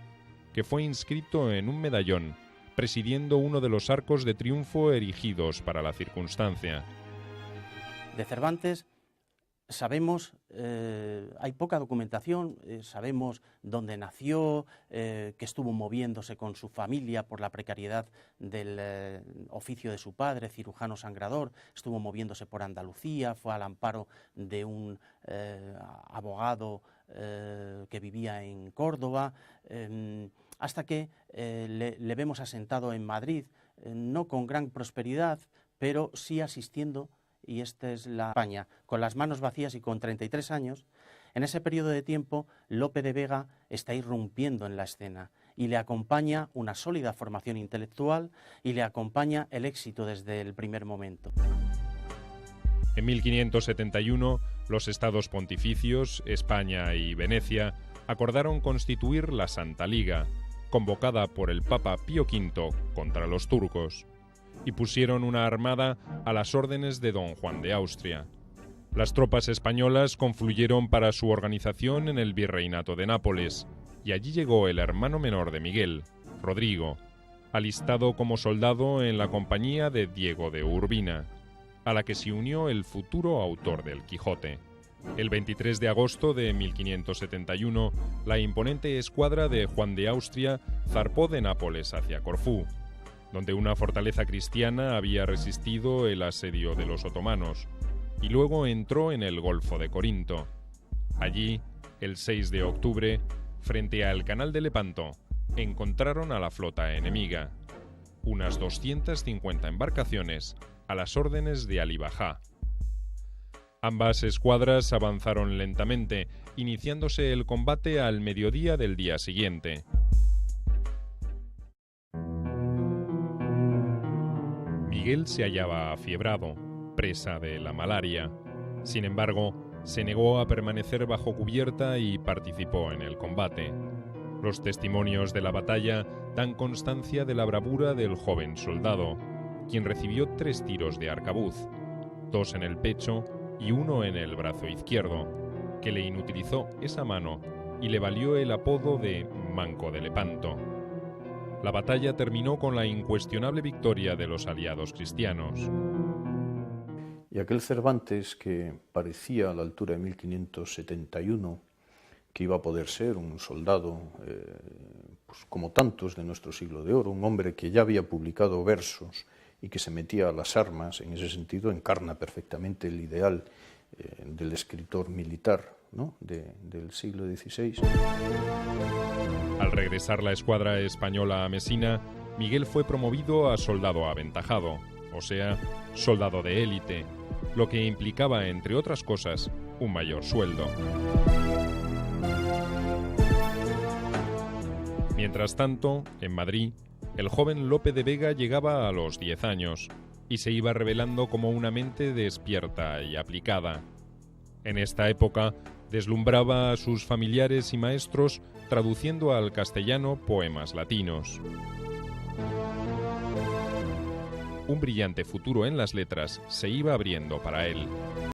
que fue inscrito en un medallón, presidiendo uno de los arcos de triunfo erigidos para la circunstancia. De Cervantes Sabemos, hay poca documentación, sabemos dónde nació, que estuvo moviéndose con su familia por la precariedad del oficio de su padre, cirujano sangrador, estuvo moviéndose por Andalucía, fue al amparo de un abogado que vivía en Córdoba, hasta que le vemos asentado en Madrid, no con gran prosperidad, pero sí asistiendo. Y esta es la España, con las manos vacías y con 33 años, en ese periodo de tiempo Lope de Vega está irrumpiendo en la escena y le acompaña una sólida formación intelectual y le acompaña el éxito desde el primer momento. En 1571, los estados pontificios, España y Venecia, acordaron constituir la Santa Liga, convocada por el Papa Pío V contra los turcos, y pusieron una armada a las órdenes de don Juan de Austria. Las tropas españolas confluyeron para su organización en el Virreinato de Nápoles, y allí llegó el hermano menor de Miguel, Rodrigo, alistado como soldado en la compañía de Diego de Urbina, a la que se unió el futuro autor del Quijote. El 23 de agosto de 1571, la imponente escuadra de Juan de Austria zarpó de Nápoles hacia Corfú, donde una fortaleza cristiana había resistido el asedio de los otomanos, y luego entró en el Golfo de Corinto. Allí, el 6 de octubre, frente al canal de Lepanto, encontraron a la flota enemiga, unas 250 embarcaciones a las órdenes de Alí Bajá. Ambas escuadras avanzaron lentamente, iniciándose el combate al mediodía del día siguiente. Miguel se hallaba afiebrado, presa de la malaria. Sin embargo, se negó a permanecer bajo cubierta y participó en el combate. Los testimonios de la batalla dan constancia de la bravura del joven soldado, quien recibió 3 tiros de arcabuz, 2 en el pecho y 1 en el brazo izquierdo, que le inutilizó esa mano y le valió el apodo de Manco de Lepanto. La batalla terminó con la incuestionable victoria de los aliados cristianos. Y aquel Cervantes que parecía a la altura de 1571 que iba a poder ser un soldado pues como tantos de nuestro siglo de oro, un hombre que ya había publicado versos y que se metía a las armas, en ese sentido encarna perfectamente el ideal del escritor militar, ¿no?, del siglo XVI. Al regresar la escuadra española a Mesina, Miguel fue promovido a soldado aventajado, o sea, soldado de élite, lo que implicaba, entre otras cosas, un mayor sueldo. Mientras tanto, en Madrid, el joven Lope de Vega llegaba a los 10 años y se iba revelando como una mente despierta y aplicada. En esta época, deslumbraba a sus familiares y maestros traduciendo al castellano poemas latinos. Un brillante futuro en las letras se iba abriendo para él.